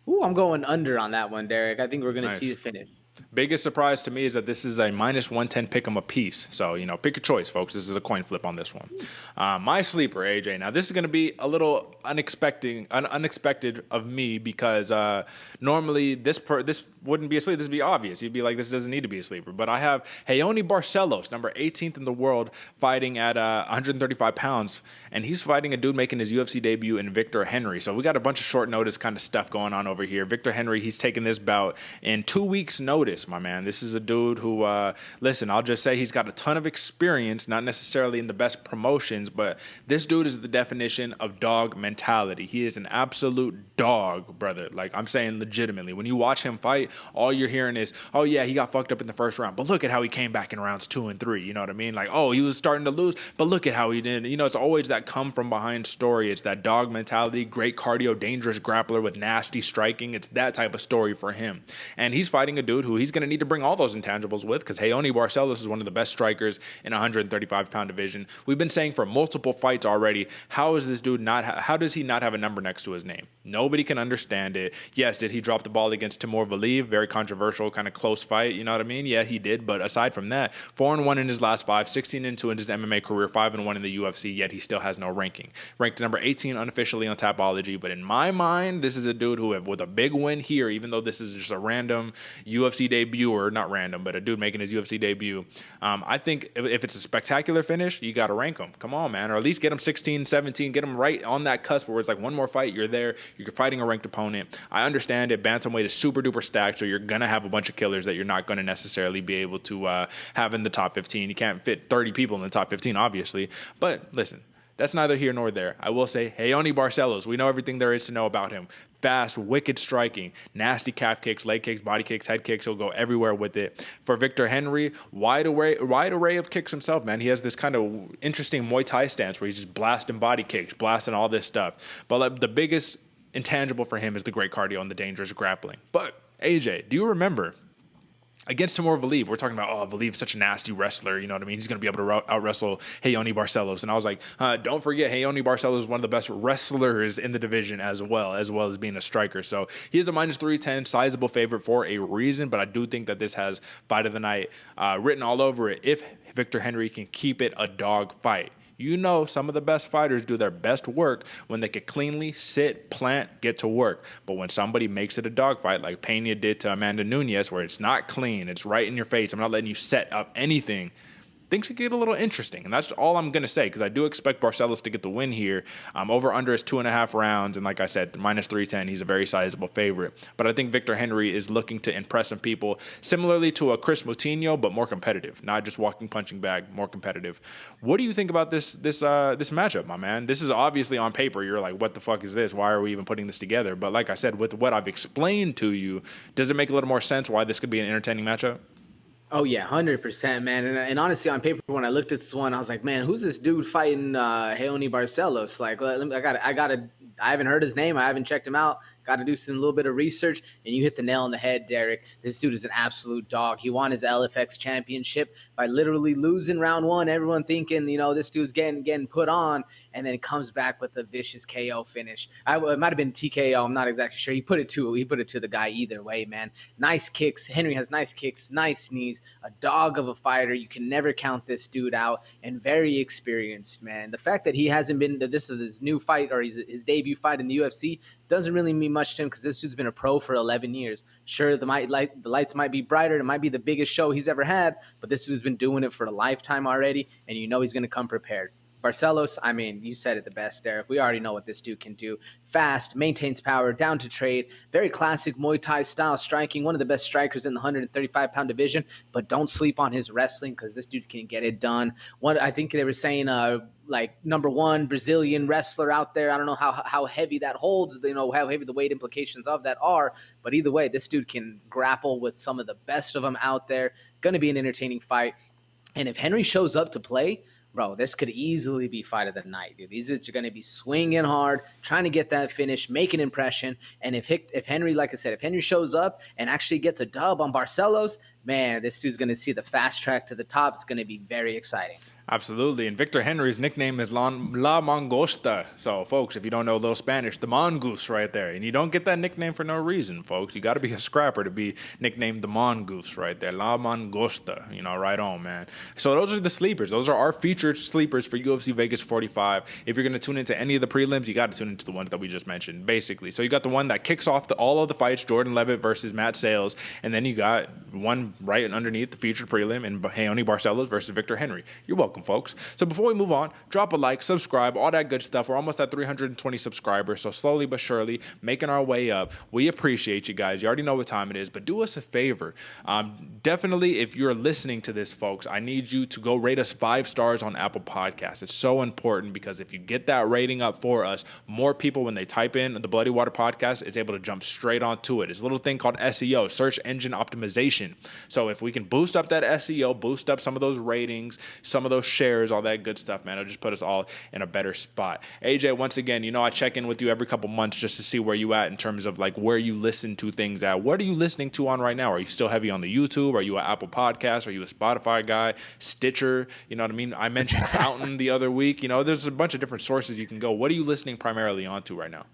Ooh, I'm going under on that one, Derek. I think we're going to see the finish. Biggest surprise to me is that this is a minus 110 pick 'em a piece. So, you know, pick your choice, folks. This is a coin flip on this one. My sleeper, AJ. Now, this is going to be a little unexpected of me because normally this wouldn't be a sleeper. This would be obvious. You'd be like, this doesn't need to be a sleeper. But I have Raoni Barcelos, number 18th in the world, fighting at 135 pounds. And he's fighting a dude making his UFC debut in Victor Henry. So we got a bunch of short notice kind of stuff going on over here. Victor Henry, he's taking this bout in 2 weeks' notice. My man. This is a dude who, listen, I'll just say he's got a ton of experience, not necessarily in the best promotions, but this dude is the definition of dog mentality. He is an absolute dog, brother. Like, I'm saying legitimately. When you watch him fight, all you're hearing is, oh, yeah, he got fucked up in the first round, but look at how he came back in rounds 2 and 3. You know what I mean? Like, oh, he was starting to lose, but look at how he did. You know, it's always that come from behind story. It's that dog mentality, great cardio, dangerous grappler with nasty striking. It's that type of story for him. And he's fighting a dude who he's going to need to bring all those intangibles with because Raoni Barcelos is one of the best strikers in a 135-pound division. We've been saying for multiple fights already, how does he not have a number next to his name? Nobody can understand it. Yes, did he drop the ball against Timur Valiev? Very controversial, kind of close fight, you know what I mean? Yeah, he did, but aside from that, 4-1 in his last 5, 16-2 in his MMA career, 5-1 in the UFC, yet he still has no ranking. Ranked number 18 unofficially on Tapology, but in my mind, this is a dude who, with a big win here, even though this is just a random UFC debut, or not random, but a dude making his UFC debut. I think if it's a spectacular finish, you got to rank him. Come on, man. Or at least get him 16, 17, get him right on that cusp where it's like one more fight, you're there, you're fighting a ranked opponent. I understand it. Bantamweight is super duper stacked, so you're going to have a bunch of killers that you're not going to necessarily be able to have in the top 15. You can't fit 30 people in the top 15, obviously. But listen, that's neither here nor there. I will say, Raoni Barcelos, we know everything there is to know about him. fast, wicked striking, nasty calf kicks, leg kicks, body kicks, head kicks. He'll go everywhere with it. For Victor Henry, wide array of kicks himself, man. He has this kind of interesting Muay Thai stance where he's just blasting body kicks, blasting all this stuff. But like, the biggest intangible for him is the great cardio and the dangerous grappling. But AJ, do you remember against Timur Valiev, we're talking about, Valiev, such a nasty wrestler, you know what I mean? He's going to be able to out-wrestle Raoni Barcelos. And I was like, don't forget, Raoni Barcelos is one of the best wrestlers in the division as well as being a striker. So he is a -310, sizable favorite for a reason, but I do think that this has fight of the night written all over it if Victor Henry can keep it a dog fight. You know, some of the best fighters do their best work when they can cleanly sit, plant, get to work. But when somebody makes it a dogfight, like Pena did to Amanda Nunes, where it's not clean, it's right in your face, I'm not letting you set up anything, things could get a little interesting. And that's all I'm going to say, because I do expect Barcelos to get the win here. Over under is 2.5 rounds. And like I said, -310, he's a very sizable favorite. But I think Victor Henry is looking to impress some people, similarly to a Chris Moutinho, but more competitive. Not just walking punching bag, more competitive. What do you think about this matchup, my man? This is obviously on paper. You're like, what the fuck is this? Why are we even putting this together? But like I said, with what I've explained to you, does it make a little more sense why this could be an entertaining matchup? Oh yeah, 100%, man. And honestly, on paper, when I looked at this one, I was like, man, who's this dude fighting Raoni Barcelos? Like, I haven't heard his name. I haven't checked him out. Got to do some little bit of research, and you hit the nail on the head, Derrick. This dude is an absolute dog. He won his LFX championship by literally losing round one. Everyone thinking, this dude's getting put on, and then comes back with a vicious KO finish. It might have been TKO. I'm not exactly sure. He put it to the guy either way, man. Nice kicks. Henry has nice kicks, nice knees. A dog of a fighter. You can never count this dude out, and very experienced, man. The fact that he hasn't been, this is his new fight or his debut fight in the UFC doesn't really mean much to him, because this dude's been a pro for 11 years. Sure, the lights might be brighter. It might be the biggest show he's ever had, but this dude's been doing it for a lifetime already, and he's going to come prepared. Barcelos, I mean, you said it the best, Derrick. We already know what this dude can do. Fast, maintains power, down to trade, very classic Muay Thai style striking, one of the best strikers in the 135-pound division, but don't sleep on his wrestling, because this dude can get it done. I think they were saying number one Brazilian wrestler out there. I don't know how heavy that holds, how heavy the weight implications of that are, but either way, this dude can grapple with some of the best of them out there. Going to be an entertaining fight. And if Henry shows up to play, bro, this could easily be fight of the night, dude. These are going to be swinging hard, trying to get that finish, make an impression. And if Henry, like I said, if Henry shows up and actually gets a dub on Barcelos, man, this dude's going to see the fast track to the top. It's going to be very exciting. Absolutely. And Victor Henry's nickname is La Mangosta. So, folks, if you don't know a little Spanish, the mongoose right there. And you don't get that nickname for no reason, folks. You got to be a scrapper to be nicknamed the mongoose right there. La Mangosta. Right on, man. So those are the sleepers. Those are our featured sleepers for UFC Vegas 45. If you're going to tune into any of the prelims, you got to tune into the ones that we just mentioned, basically. So you got the one that kicks off all of the fights, Jordan Levitt versus Matt Sales. And then you got one right underneath the featured prelim, and Raoni Barcelos versus Victor Henry. You're welcome, folks. So before we move on, drop a like, subscribe, all that good stuff. We're almost at 320 subscribers, so slowly but surely making our way up. We appreciate you guys. You already know what time it is, but do us a favor. Definitely, if you're listening to this, folks, I need you to go rate us 5 stars on Apple Podcasts. It's so important, because if you get that rating up for us, more people, when they type in the Bloody Water Podcast, is able to jump straight onto it. It's a little thing called SEO, search engine optimization. So if we can boost up that SEO, boost up some of those ratings, some of those shares, all that good stuff, man, it'll just put us all in a better spot. AJ, once again, I check in with you every couple months just to see where you at in terms of like where you listen to things at. What are you listening to on right now? Are you still heavy on the YouTube? Are you an Apple Podcast? Are you a Spotify guy? Stitcher? You know what I mean? I mentioned Fountain the other week. There's a bunch of different sources you can go. What are you listening primarily onto right now?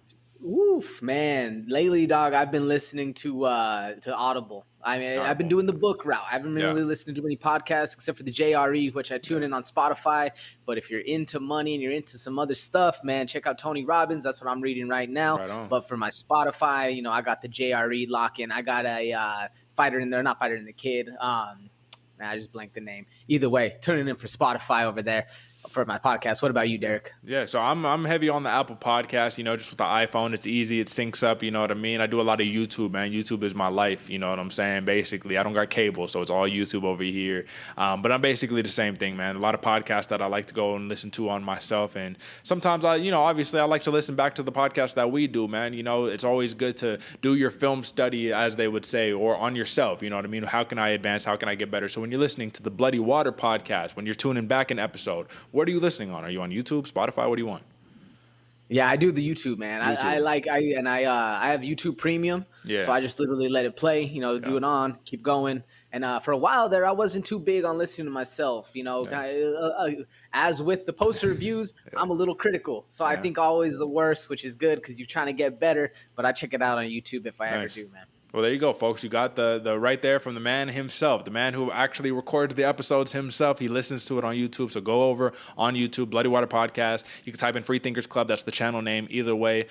Oof, man. Lately, dog, I've been listening to Audible. I've been doing the book route. I haven't been really listening to many podcasts except for the JRE, which I tune in on Spotify. But if you're into money and you're into some other stuff, man, check out Tony Robbins. That's what I'm reading right now. Right, but for my Spotify, I got the JRE lock-in. I got a fighter in there, not fighter in the kid. I just blanked the name. Either way, turning in for Spotify over there. for my podcast. What about you, Derek? Yeah, so I'm heavy on the Apple Podcast, just with the iPhone. It's easy, it syncs up, you know what I mean? I do a lot of YouTube, man. YouTube is my life, you know what I'm saying? Basically, I don't got cable, so it's all YouTube over here. But I'm basically the same thing, man. A lot of podcasts that I like to go and listen to on myself. And sometimes obviously I like to listen back to the podcast that we do, man. It's always good to do your film study, as they would say, or on yourself, you know what I mean? How can I advance? How can I get better? So when you're listening to the Bloody Water podcast, when you're tuning back an episode, what are you listening on? Are you on YouTube, Spotify? What do you want? Yeah, I do the YouTube, man. YouTube. I have YouTube Premium, so I just literally let it play, do it on, keep going. And for a while there, I wasn't too big on listening to myself, as with the post reviews, I'm a little critical. So I think always the worst, which is good because you're trying to get better. But I check it out on YouTube if I ever do, man. Well, there you go, folks. You got the right there from the man himself, the man who actually records the episodes himself. He listens to it on YouTube. So go over on YouTube, Bloody Water Podcast. You can type in Free Thinkers Club. That's the channel name. Either way,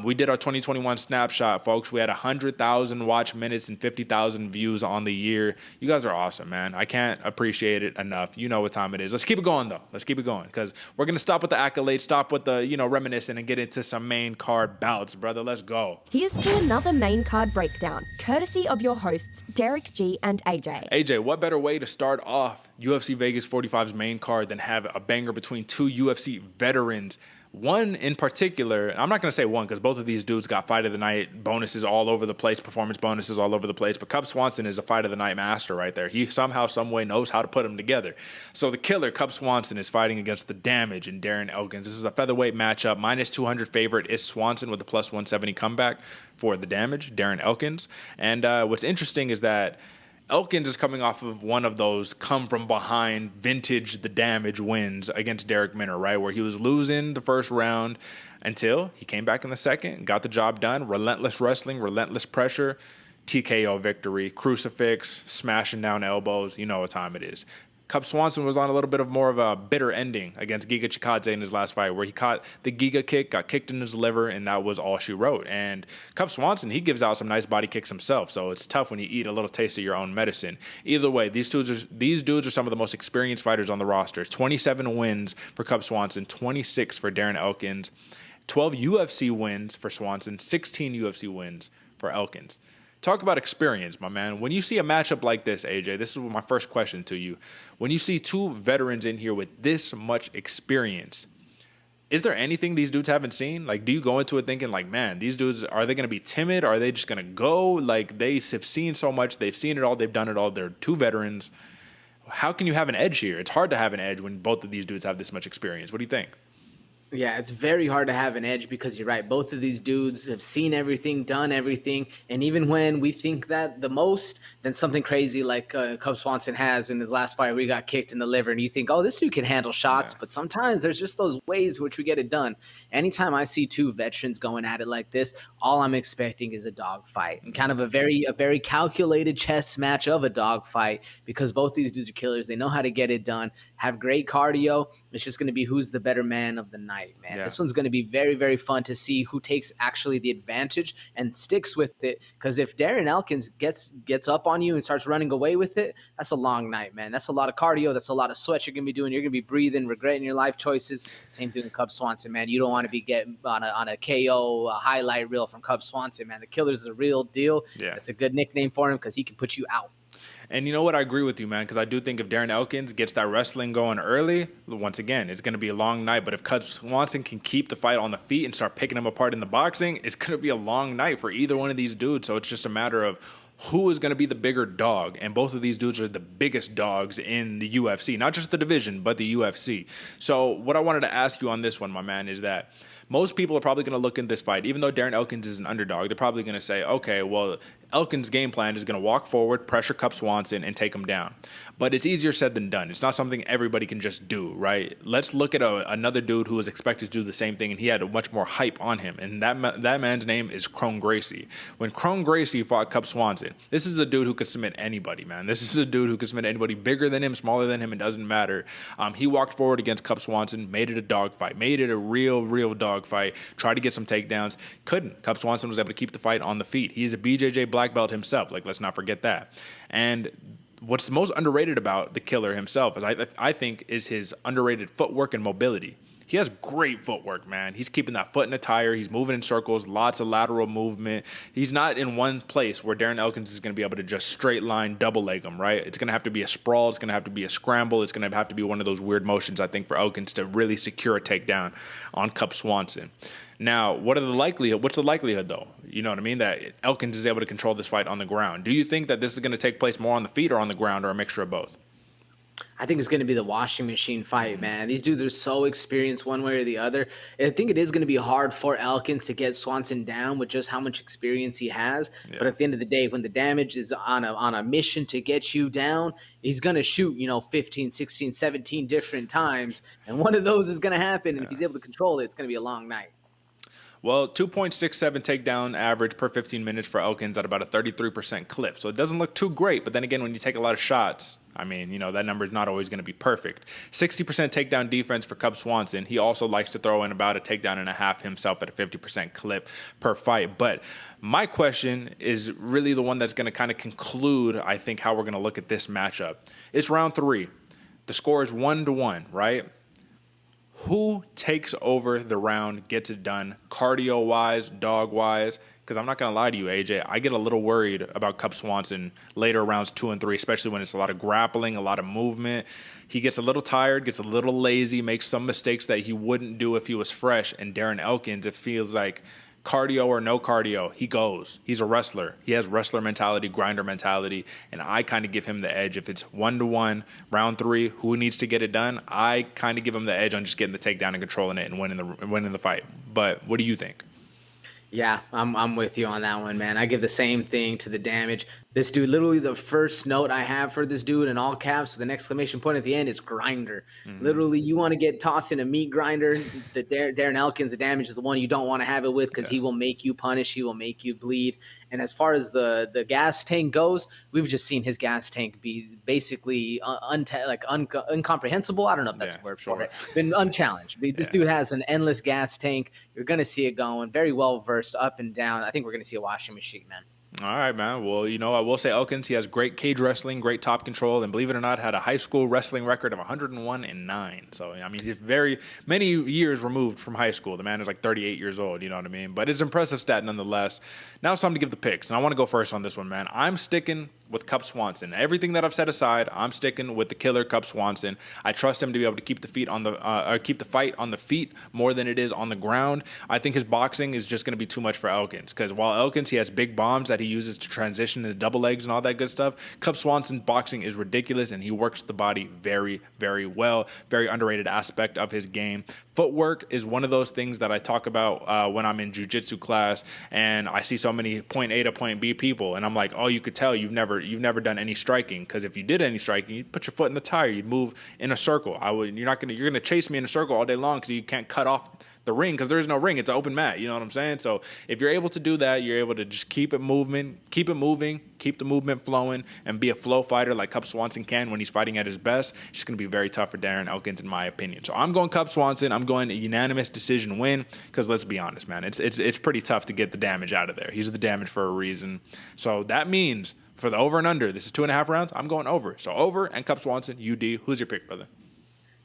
we did our 2021 snapshot, folks. We had 100,000 watch minutes and 50,000 views on the year. You guys are awesome, man. I can't appreciate it enough. You know what time it is. Let's keep it going, though. Let's keep it going because we're going to stop with the accolades, stop with the, reminiscing and get into some main card bouts, brother. Let's go. Here's to another main card breakdown, courtesy of your hosts, Derrick G and AJ. AJ, what better way to start off UFC Vegas 45's main card than have a banger between two UFC veterans? One in particular, I'm not going to say one because both of these dudes got fight of the night bonuses all over the place, performance bonuses all over the place, but Cub Swanson is a fight of the night master right there. He somehow, some way knows how to put them together. So the killer, Cub Swanson, is fighting against the Damage and Darren Elkins. This is a featherweight matchup. Minus 200 favorite is Swanson with a plus 170 comeback for the Damage, Darren Elkins. And what's interesting is that Elkins is coming off of one of those come from behind vintage the Damage wins against Derrick Minner, right? Where he was losing the first round until he came back in the second, got the job done. Relentless wrestling, relentless pressure, TKO victory, crucifix, smashing down elbows. You know what time it is. Cub Swanson was on a little bit of more of a bitter ending against Giga Chikadze in his last fight, where he caught the Giga kick, got kicked in his liver, and that was all she wrote. And Cub Swanson, he gives out some nice body kicks himself, so it's tough when you eat a little taste of your own medicine. Either way, these dudes are some of the most experienced fighters on the roster. 27 wins for Cub Swanson, 26 for Darren Elkins, 12 UFC wins for Swanson, 16 UFC wins for Elkins. Talk about experience, my man. When you see a matchup like this, AJ, this is my first question to you. When you see two veterans in here with this much experience, is there anything these dudes haven't seen? Like, do you go into it thinking, like, man, these dudes, are they going to be timid? Are they just going to go? Like, they have seen so much. They've seen it all. They've done it all. They're two veterans. How can you have an edge here? It's hard to have an edge when both of these dudes have this much experience. What do you think? Yeah, it's very hard to have an edge because you're right. Both of these dudes have seen everything, done everything. And even when we think that the most, then something crazy like Cub Swanson has in his last fight where he got kicked in the liver. And you think, oh, this dude can handle shots. Yeah. But sometimes there's just those ways which we get it done. Anytime I see two veterans going at it like this, all I'm expecting is a dog fight. And kind of a very calculated chess match of a dog fight because both these dudes are killers. They know how to get it done, have great cardio. It's just going to be who's the better man of the night. Man, this one's going to be very, very fun to see who takes actually the advantage and sticks with it. Because if Darren Elkins gets up on you and starts running away with it, that's a long night, man. That's a lot of cardio. That's a lot of sweat you're going to be doing. You're going to be breathing, regretting your life choices. Same thing with Cub Swanson, man. You don't want to be getting on a KO highlight reel from Cub Swanson, man. The killer's the real deal. Yeah. It's a good nickname for him because he can put you out. And you know what? I agree with you, man, because I do think if Darren Elkins gets that wrestling going early, once again, it's going to be a long night. But if Cub Swanson can keep the fight on the feet and start picking him apart in the boxing, it's going to be a long night for either one of these dudes. So it's just a matter of who is going to be the bigger dog. And both of these dudes are the biggest dogs in the UFC, not just the division, but the UFC. So what I wanted to ask you on this one, my man, is that most people are probably going to look in this fight, even though Darren Elkins is an underdog, they're probably going to say, okay, well, Elkins' game plan is going to walk forward, pressure Cub Swanson, and take him down. But it's easier said than done. It's not something everybody can just do, right? Let's look at another dude who was expected to do the same thing, and he had much more hype on him, and that man's name is Kron Gracie. When Kron Gracie fought Cub Swanson, this is a dude who could submit anybody, man. This is a dude who could submit anybody bigger than him, smaller than him, it doesn't matter. He walked forward against Cub Swanson, made it a dogfight, made it a real dogfight, tried to get some takedowns, couldn't. Cub Swanson was able to keep the fight on the feet. He's a BJJ black belt himself. Like, let's not forget that. And what's most underrated about the killer himself is I think is his underrated footwork and mobility. He has great footwork, man. He's keeping that foot in the tire. He's moving in circles, lots of lateral movement. He's not in one place where Darren Elkins is going to be able to just straight line double leg him, right? It's going to have to be a sprawl. It's going to have to be a scramble. It's going to have to be one of those weird motions, I think, for Elkins to really secure a takedown on Cup Swanson. Now, what's the likelihood, though? You know what I mean? That Elkins is able to control this fight on the ground. Do you think that this is going to take place more on the feet or on the ground or a mixture of both? I think it's going to be the washing machine fight, man. These dudes are so experienced one way or the other. I think it is going to be hard for Elkins to get Swanson down with just how much experience he has. Yeah. But at the end of the day, when the damage is on a mission to get you down, he's going to shoot, 15, 16, 17 different times. And one of those is going to happen. And if he's able to control it, it's going to be a long night. Well, 2.67 takedown average per 15 minutes for Elkins at about a 33% clip. So it doesn't look too great. But then again, when you take a lot of shots, I mean, that number is not always going to be perfect. 60% takedown defense for Cub Swanson. He also likes to throw in about a takedown and a half himself at a 50% clip per fight. But my question is really the one that's going to kind of conclude, I think, how we're going to look at this matchup. It's round 3. The score is 1-1, right? Who takes over the round, gets it done, cardio-wise, dog-wise? Because I'm not going to lie to you, AJ, I get a little worried about Cup Swanson later rounds 2 and 3, especially when it's a lot of grappling, a lot of movement. He gets a little tired, gets a little lazy, makes some mistakes that he wouldn't do if he was fresh. And Darren Elkins, it feels like cardio or no cardio, he goes. He's a wrestler. He has wrestler mentality, grinder mentality, and I kind of give him the edge. If it's 1-1, round 3, who needs to get it done? I kind of give him the edge on just getting the takedown and controlling it and winning the fight. But what do you think? Yeah, I'm with you on that one, man. I give the same thing to the damage. This dude, literally the first note I have for this dude in all caps with an exclamation point at the end is grinder. Mm-hmm. Literally, you want to get tossed in a meat grinder. The Darren Elkins, the damage is the one you don't want to have it with because he will make you punish. He will make you bleed. And as far as the gas tank goes, we've just seen his gas tank be basically incomprehensible. I don't know if that's the word for it. Been unchallenged. This dude has an endless gas tank. You're going to see it going. Very well versed up and down. I think we're going to see a washing machine, man. All right, man. Well, I will say Elkins, he has great cage wrestling, great top control, and believe it or not, had a high school wrestling record of 101-9. So, I mean, he's very many years removed from high school. The man is like 38 years old, you know what I mean? But it's an impressive stat nonetheless. Now it's time to give the picks, and I want to go first on this one, man. I'm sticking with Cup Swanson. Everything that I've set aside, I'm sticking with the killer Cup Swanson. I trust him to be able to keep the fight on the feet more than it is on the ground. I think his boxing is just going to be too much for Elkins because while Elkins, he has big bombs that he uses to transition into double legs and all that good stuff, Cup Swanson's boxing is ridiculous and he works the body very, very well. Very underrated aspect of his game. Footwork is one of those things that I talk about when I'm in jiu-jitsu class and I see so many point A to point B people and I'm like, oh, you could tell you've never done any striking because if you did any striking, you'd put your foot in the tire, you'd move in a circle. You're gonna chase me in a circle all day long because you can't cut off the ring because there's no ring. It's an open mat. You know what I'm saying? So if you're able to do that, you're able to just keep it moving, keep the movement flowing, and be a flow fighter like Cup Swanson can when he's fighting at his best. It's just going to be very tough for Darren Elkins, in my opinion. So I'm going Cup Swanson. I'm going a unanimous decision win because let's be honest, man, it's pretty tough to get the damage out of there. He's the damage for a reason. So that means for the over and under, this is 2.5 rounds. I'm going over. So over and Cup Swanson, UD. Who's your pick, brother?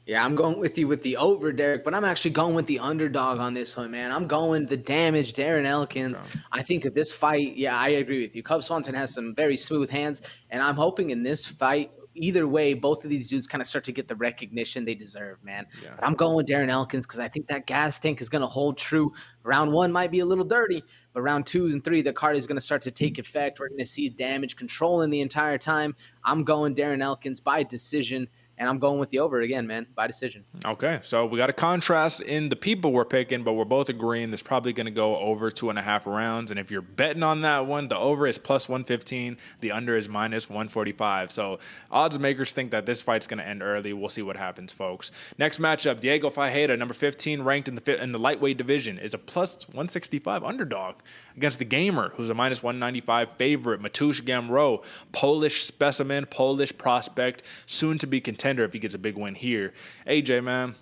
Yeah, I'm going with you with the over, Derek, but I'm actually going with the underdog on this one, man. I'm going the damage, Darren Elkins. I think that this fight, yeah, I agree with you. Cub Swanson has some very smooth hands, and I'm hoping in this fight, either way, both of these dudes kind of start to get the recognition they deserve, man. Yeah. But I'm going with Darren Elkins because I think that gas tank is going to hold true. Round 1 might be a little dirty, but round 2 and 3, the card is going to start to take effect. We're going to see damage controlling the entire time. I'm going Darren Elkins by decision. And I'm going with the over again, man, by decision. Okay, so we got a contrast in the people we're picking, but we're both agreeing this probably going to go over 2.5 rounds. And if you're betting on that one, the over is plus 115, the under is minus 145. So odds makers think that this fight's going to end early. We'll see what happens, folks. Next matchup, Diego Ferreira, number 15, ranked in the lightweight division, is a plus 165 underdog against the Gamer, who's a minus 195 favorite. Mateusz Gamrot, Polish specimen, Polish prospect, soon to be contender if he gets a big win here. AJ, man,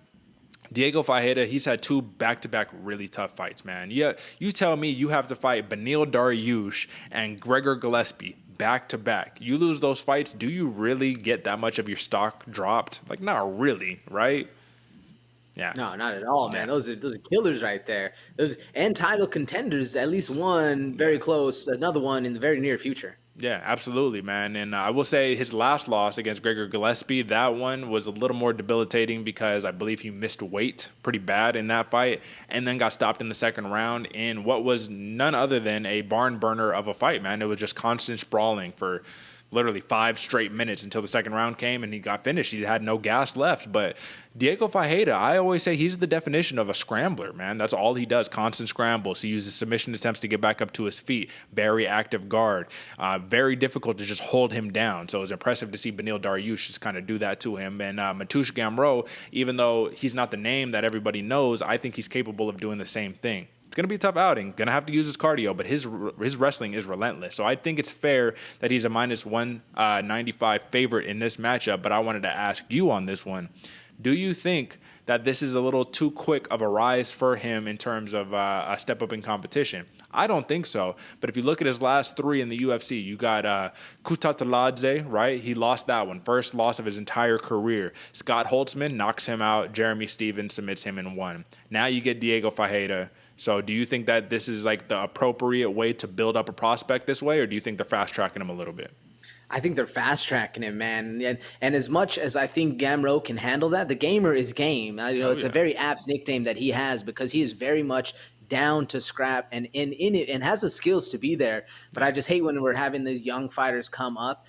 Diego Ferreira, he's had 2 back-to-back really tough fights, man. Yeah, you tell me you have to fight Beneil Dariush and Gregor Gillespie back-to-back. You lose those fights, do you really get that much of your stock dropped? Like, not really, right? Yeah. No, not at all, man. Those are killers right there. Those and title contenders, at least one very close, another one in the very near future. Yeah, absolutely, man. And I will say his last loss against Gregor Gillespie, that one was a little more debilitating because I believe he missed weight pretty bad in that fight and then got stopped in the second round in what was none other than a barn burner of a fight, man. It was just constant sprawling for literally 5 straight minutes until the second round came and he got finished. He had no gas left. But Diego Ferreira, I always say he's the definition of a scrambler, man. That's all he does, constant scrambles. He uses submission attempts to get back up to his feet. Very active guard. Very difficult to just hold him down. So it's impressive to see Beneil Dariush just kind of do that to him. And Mateusz Gamrot, even though he's not the name that everybody knows, I think he's capable of doing the same thing. It's going to be a tough outing. Going to have to use his cardio, but his wrestling is relentless. So I think it's fair that he's a minus 195 favorite in this matchup, but I wanted to ask you on this one. Do you think that this is a little too quick of a rise for him in terms of a step up in competition? I don't think so. But if you look at his last 3 in the UFC, you got Kutateladze, right? He lost that one. First loss of his entire career. Scott Holtzman knocks him out. Jeremy Stevens submits him in 1. Now you get Diego Ferreira. So do you think that this is like the appropriate way to build up a prospect this way, or do you think they're fast-tracking him a little bit? I think they're fast-tracking him, man. And as much as I think Gamrot can handle that, the gamer is game. It's a very apt nickname that he has because he is very much down to scrap and in it and has the skills to be there. But I just hate when we're having these young fighters come up,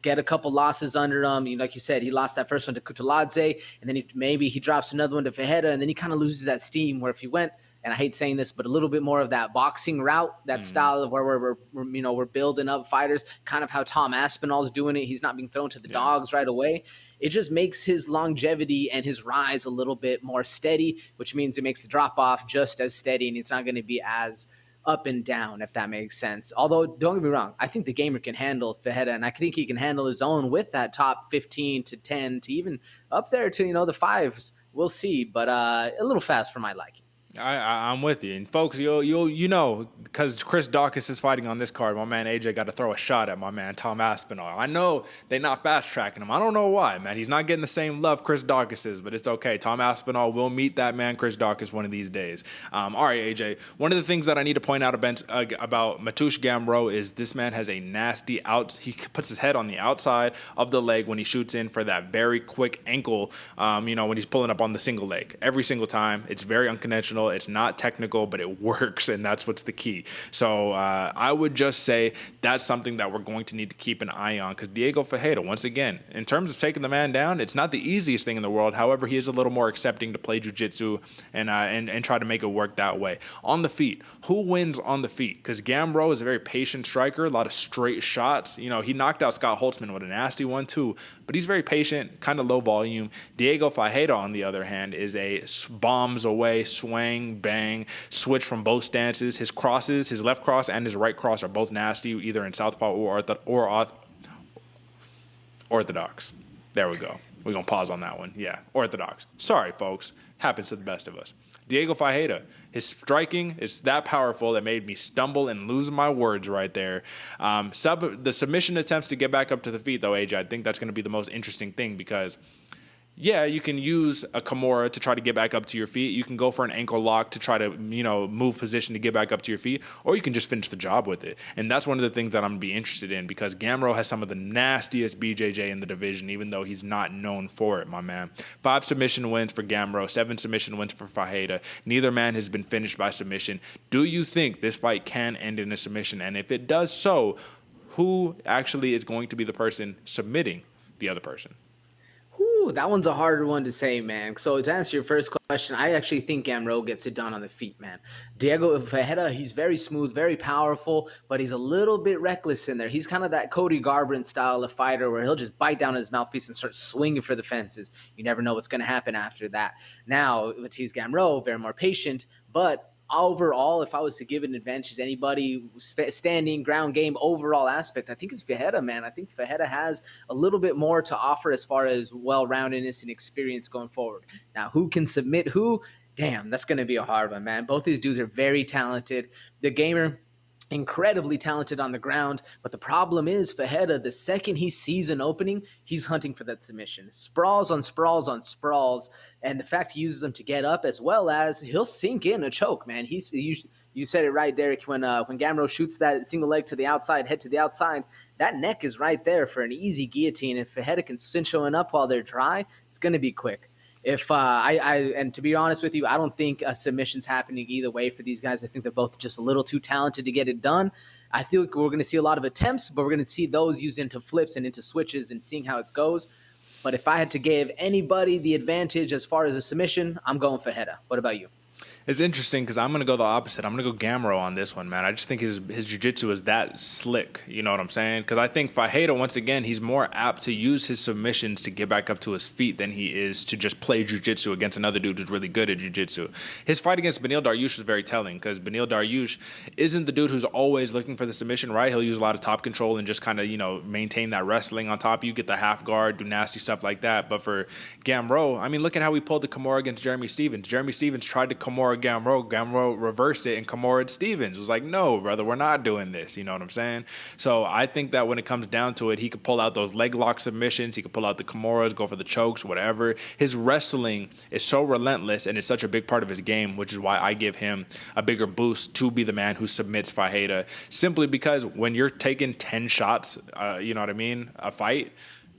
get a couple losses under him. Like you said, he lost that first one to Kutateladze, and then maybe he drops another one to Ferreira, and then he kind of loses that steam where if he went, and I hate saying this, but a little bit more of that boxing route, that style of where we're building up fighters, kind of how Tom Aspinall's doing it. He's not being thrown to the dogs right away. It just makes his longevity and his rise a little bit more steady, which means it makes the drop off just as steady, and it's not going to be as up and down, if that makes sense. Although, don't get me wrong, I think the gamer can handle Ferreira, and I think he can handle his own with that top 15 to 10 to even up there to, the 5s. We'll see, but a little fast for my liking. I'm with you. And folks, you know, because Chris Daukaus is fighting on this card, my man AJ got to throw a shot at my man Tom Aspinall. I know they're not fast-tracking him. I don't know why, man. He's not getting the same love Chris Daukaus is, but it's okay. Tom Aspinall will meet that man Chris Daukaus one of these days. All right, AJ. One of the things that I need to point out about Mateusz Gamrot is this man has a nasty he puts his head on the outside of the leg when he shoots in for that very quick ankle, when he's pulling up on the single leg. Every single time. It's very unconventional. It's not technical, but it works, and that's what's the key. So I would just say that's something that we're going to need to keep an eye on because Diego Ferreira, once again, in terms of taking the man down, it's not the easiest thing in the world. However, he is a little more accepting to play jiu-jitsu and try to make it work that way. On the feet, who wins on the feet? Because Gamrot is a very patient striker, a lot of straight shots. He knocked out Scott Holtzman with a nasty one too, but he's very patient, kind of low volume. Diego Ferreira, on the other hand, is a bombs away, swing, bang, switch from both stances. His crosses, his left cross and his right cross are both nasty, either in southpaw or orthodox. There we go. We're going to pause on that one. Yeah, orthodox. Sorry, folks. Happens to the best of us. Diego Ferreira, his striking is that powerful that made me stumble and lose my words right there. The submission attempts to get back up to the feet, though, AJ, I think that's going to be the most interesting thing because yeah, you can use a Kimura to try to get back up to your feet. You can go for an ankle lock to try to, move position to get back up to your feet, or you can just finish the job with it. And that's one of the things that I'm going to be interested in because Gamrot has some of the nastiest BJJ in the division, even though he's not known for it, my man. 5 submission wins for Gamrot, 7 submission wins for Ferreira. Neither man has been finished by submission. Do you think this fight can end in a submission? And if it does so, who actually is going to be the person submitting the other person? Ooh, that one's a harder one to say, man. So to answer your first question, I actually think Gamrot gets it done on the feet, man. Diego Ferreira, he's very smooth, very powerful, but he's a little bit reckless in there. He's kind of that Cody Garbrandt style of fighter where he'll just bite down his mouthpiece and start swinging for the fences. You never know what's going to happen after that. Now, Mateusz Gamrot, very more patient, but overall, if I was to give an advantage to anybody, standing, ground game, overall aspect, I think it's Ferreira, man. I think Ferreira has a little bit more to offer as far as well-roundedness and experience going forward. Now, who can submit who? Damn, that's going to be a hard one, man. Both these dudes are very talented. The gamer, incredibly talented on the ground, but the problem is Ferreira, the second he sees an opening, he's hunting for that submission. Sprawls on sprawls on sprawls, and the fact he uses them to get up, as well as he'll sink in a choke, man. You said it right, Derrick, when Gamrot shoots that single leg to the outside, head to the outside, that neck is right there for an easy guillotine. If Ferreira can cinch one up while they're dry, it's going to be quick. If and to be honest with you, I don't think a submission's happening either way for these guys. I think they're both just a little too talented to get it done. I feel like we're going to see a lot of attempts, but we're going to see those used into flips and into switches and seeing how it goes. But if I had to give anybody the advantage as far as a submission, I'm going for Ferreira. What about you? It's interesting because I'm going to go the opposite. I'm going to go Gamrot on this one, man. I just think his jiu-jitsu is that slick. You know what I'm saying? Because I think Ferreira, once again, he's more apt to use his submissions to get back up to his feet than he is to just play jiu-jitsu against another dude who's really good at jiu-jitsu. His fight against Beneil Dariush is very telling because Beneil Dariush isn't the dude who's always looking for the submission, right? He'll use a lot of top control and just kind of, maintain that wrestling on top. You get the half guard, do nasty stuff like that. But for Gamrot, I mean, look at how he pulled the Kimura against Jeremy Stephens. Jeremy Stephens tried to Kimura Gamrot reversed it and Kimura Stephens was like, no, brother, we're not doing this. You know what I'm saying? So I think that when it comes down to it, he could pull out those leg lock submissions. He could pull out the Kimuras, go for the chokes, whatever. His wrestling is so relentless and it's such a big part of his game, which is why I give him a bigger boost to be the man who submits Ferreira. Simply because when you're taking 10 shots, you know what I mean, a fight,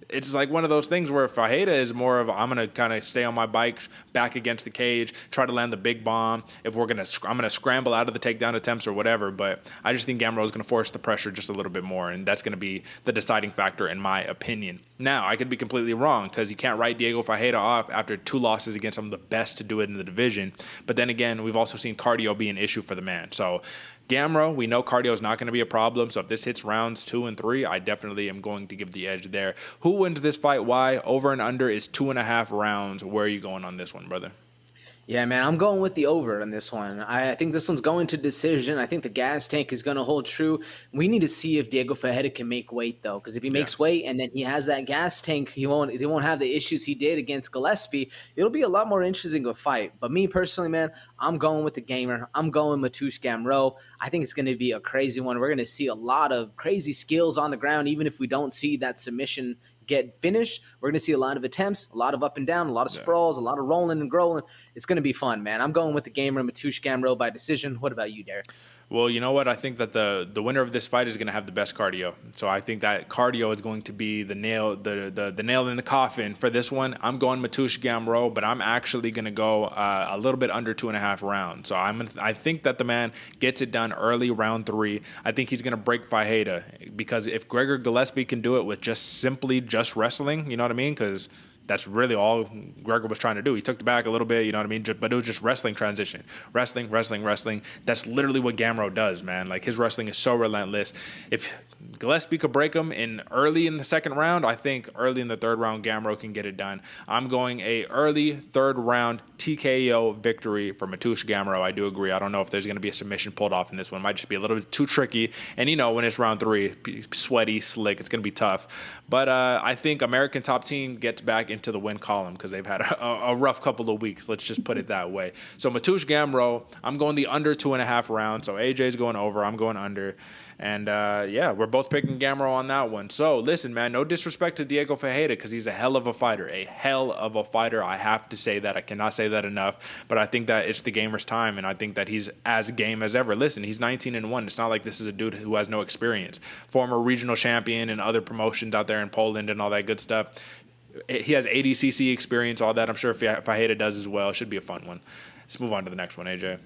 it's like one of those things where Ferreira is more of, I'm going to kind of stay on my bike, back against the cage, try to land the big bomb. If I'm going to scramble out of the takedown attempts or whatever. But I just think Gamrot is going to force the pressure just a little bit more. And that's going to be the deciding factor in my opinion. Now, I could be completely wrong because you can't write Diego Ferreira off after 2 losses against some of the best to do it in the division. But then again, we've also seen cardio be an issue for the man. So Gamrot, we know cardio is not going to be a problem. So if this hits rounds 2 and 3, I definitely am going to give the edge there. Who wins this fight? Why? Over and under is 2.5 rounds. Where are you going on this one, brother? Yeah, man, I'm going with the over on this one. I think this one's going to decision. I think the gas tank is going to hold true. We need to see if Diego Ferreira can make weight, though, because if he makes weight and then he has that gas tank, he won't have the issues he did against Gillespie. It'll be a lot more interesting of a fight. But me personally, man, I'm going with the gamer. I'm going Mateusz Gamrot. I think it's going to be a crazy one. We're going to see a lot of crazy skills on the ground, even if we don't see that submission get finished. We're going to see a lot of attempts, a lot of up and down, a lot of sprawls, a lot of rolling and growling. It's going to be fun, man. I'm going with the gamer, Mateusz Gamrot, by decision. What about you, Derek? Well, you know what? I think that the winner of this fight is going to have the best cardio. So I think that cardio is going to be the nail in the coffin for this one. I'm going Mateusz Gamrot, but I'm actually going to go a little bit under 2.5 rounds. So I think that the man gets it done early, round 3. I think he's going to break Ferreira because if Gregor Gillespie can do it with just wrestling, you know what I mean? Because that's really all Gregor was trying to do. He took the back a little bit, you know what I mean? But it was just wrestling transition. Wrestling. That's literally what Gamrot does, man. Like, his wrestling is so relentless. If Gillespie could break him early in the second round, I think early in the third round, Gamrot can get it done. I'm going a early third round TKO victory for Mateusz Gamrot. I do agree. I don't know if there's going to be a submission pulled off in this one. It might just be a little bit too tricky. And, when it's round 3, sweaty, slick, it's going to be tough. But I think American Top Team gets back into the win column because they've had a rough couple of weeks. Let's just put it that way. So Mateusz Gamrot, I'm going the under 2.5 rounds. So AJ's going over. I'm going under. And, we're both picking Gamrot on that one. So, listen, man, no disrespect to Diego Ferreira because he's a hell of a fighter. I have to say that. I cannot say that enough. But I think that it's the gamer's time, and I think that he's as game as ever. Listen, he's 19-1. It's not like this is a dude who has no experience. Former regional champion and other promotions out there in Poland and all that good stuff. He has ADCC experience, all that. I'm sure Ferreira does as well. It should be a fun one. Let's move on to the next one, AJ.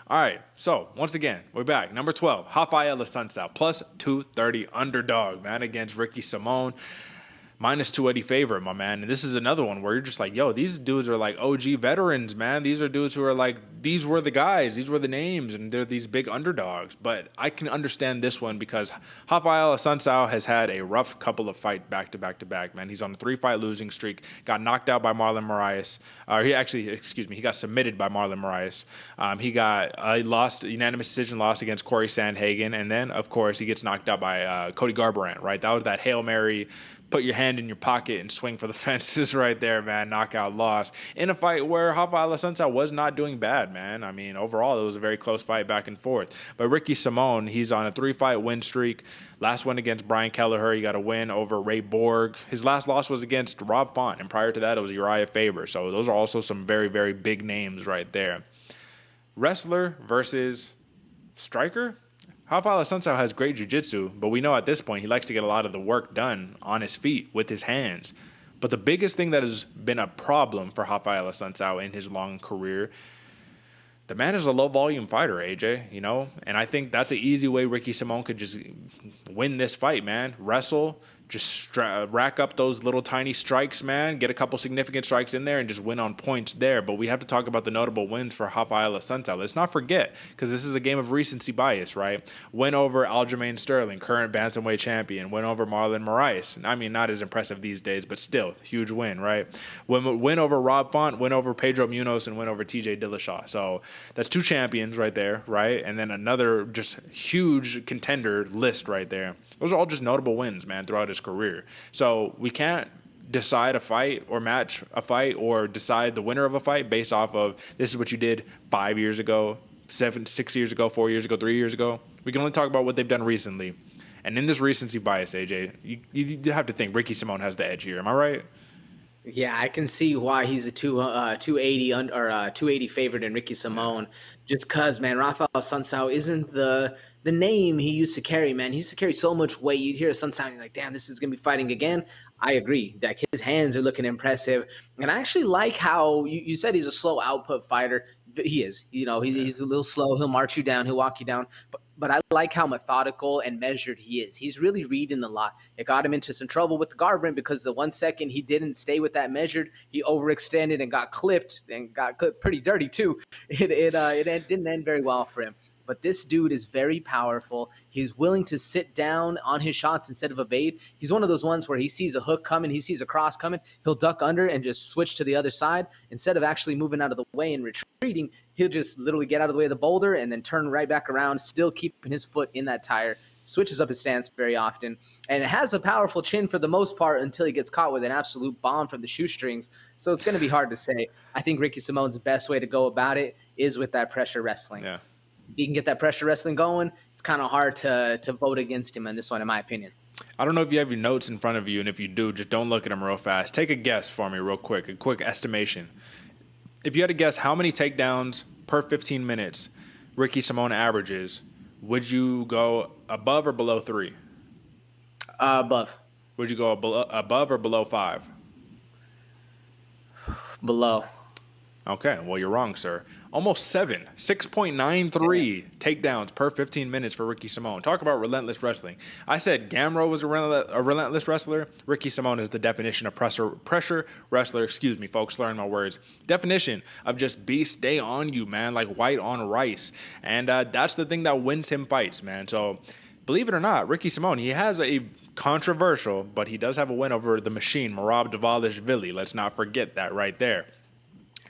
All right, so once again, we're back. Number 12, Raphael Assuncao, plus 230 underdog, man, against Ricky Simon. Minus 280 favorite, my man. And this is another one where you're just like, yo, these dudes are like OG veterans, man. These are dudes who are like, these were the guys, these were the names, and they're these big underdogs. But I can understand this one because Raphael Assuncao has had a rough couple of fights back to back, man. He's on a 3-fight losing streak, got knocked out by Marlon Moraes. He got submitted by Marlon Moraes. He got a unanimous decision loss against Corey Sandhagen. And then, of course, he gets knocked out by Cody Garbrandt, right? That was that Hail Mary put your hand in your pocket and swing for the fences right there, man. Knockout loss in a fight where Raphael Assuncao was not doing bad, man. I mean, overall, it was a very close fight back and forth. But Ricky Simón, he's on a 3-fight win streak. Last one against Brian Kelleher, he got a win over Ray Borg. His last loss was against Rob Font, and prior to that, it was Uriah Faber. So those are also some very, very big names right there. Wrestler versus striker? Raphael Assuncao has great jiu-jitsu, but we know at this point he likes to get a lot of the work done on his feet with his hands. But the biggest thing that has been a problem for Raphael Assuncao in his long career, the man is a low-volume fighter, AJ, you know? And I think that's an easy way Ricky Simón could just win this fight, man. Wrestle, just rack up those little tiny strikes, man. Get a couple significant strikes in there and just win on points there. But we have to talk about the notable wins for Raphael Assuncao. Let's not forget, because this is a game of recency bias, right? Win over Aljamain Sterling, current bantamweight champion. Win over Marlon Moraes. I mean, not as impressive these days, but still, huge win, right? Win over Rob Font, win over Pedro Munoz, and win over TJ Dillashaw. So that's 2 champions right there, right? And then another just huge contender list right there. Those are all just notable wins, man, throughout his career. So we can't decide a fight or match a fight or decide the winner of a fight based off of this is what you did 5 years ago, 6 years ago, 4 years ago, 3 years ago. We can only talk about what they've done recently. And in this recency bias, AJ, you have to think Ricky Simón has the edge here. Am I right? Yeah, I can see why he's a 280 or 280 favorite in Ricky Simón. Just because, man, Raphael Assuncao isn't the name he used to carry, man. He used to carry so much weight. You'd hear Assuncao and you're like, damn, this is going to be fighting again. I agree. Like, his hands are looking impressive. And I actually like how you said he's a slow output fighter. He is. You know, he's a little slow. He'll march you down. He'll walk you down. But I like how methodical and measured he is. He's really reading a lot. It got him into some trouble with the garbrandt because the 1 second he didn't stay with that measured, he overextended and got clipped pretty dirty too. It didn't end very well for him. But this dude is very powerful. He's willing to sit down on his shots instead of evade. He's one of those ones where he sees a hook coming, he sees a cross coming, he'll duck under and just switch to the other side. Instead of actually moving out of the way and retreating, he'll just literally get out of the way of the boulder and then turn right back around, still keeping his foot in that tire. Switches up his stance very often. And it has a powerful chin for the most part until he gets caught with an absolute bomb from the shoestrings. So it's going to be hard to say. I think Ricky Simón's best way to go about it is with that pressure wrestling. Yeah. If you can get that pressure wrestling going, it's kind of hard to vote against him on this one, in my opinion. I don't know if you have your notes in front of you, and if you do, just don't look at them real fast. Take a guess for me real quick, a quick estimation. If you had to guess how many takedowns per 15 minutes Ricky Simón averages, would you go above or below 3? Above. Would you go above or below 5? Below. Okay, well, you're wrong, sir. Almost 7. 6.93 takedowns per 15 minutes for Ricky Simón. Talk about relentless wrestling. I said Gamrot was a relentless wrestler. Ricky Simón is the definition of pressure wrestler. Excuse me, folks, slurring my words. Definition of just beast day on you, man, like white on rice. And that's the thing that wins him fights, man. So believe it or not, Ricky Simón, he has a controversial, but he does have a win over the machine, Merab Dvalishvili. Let's not forget that right there.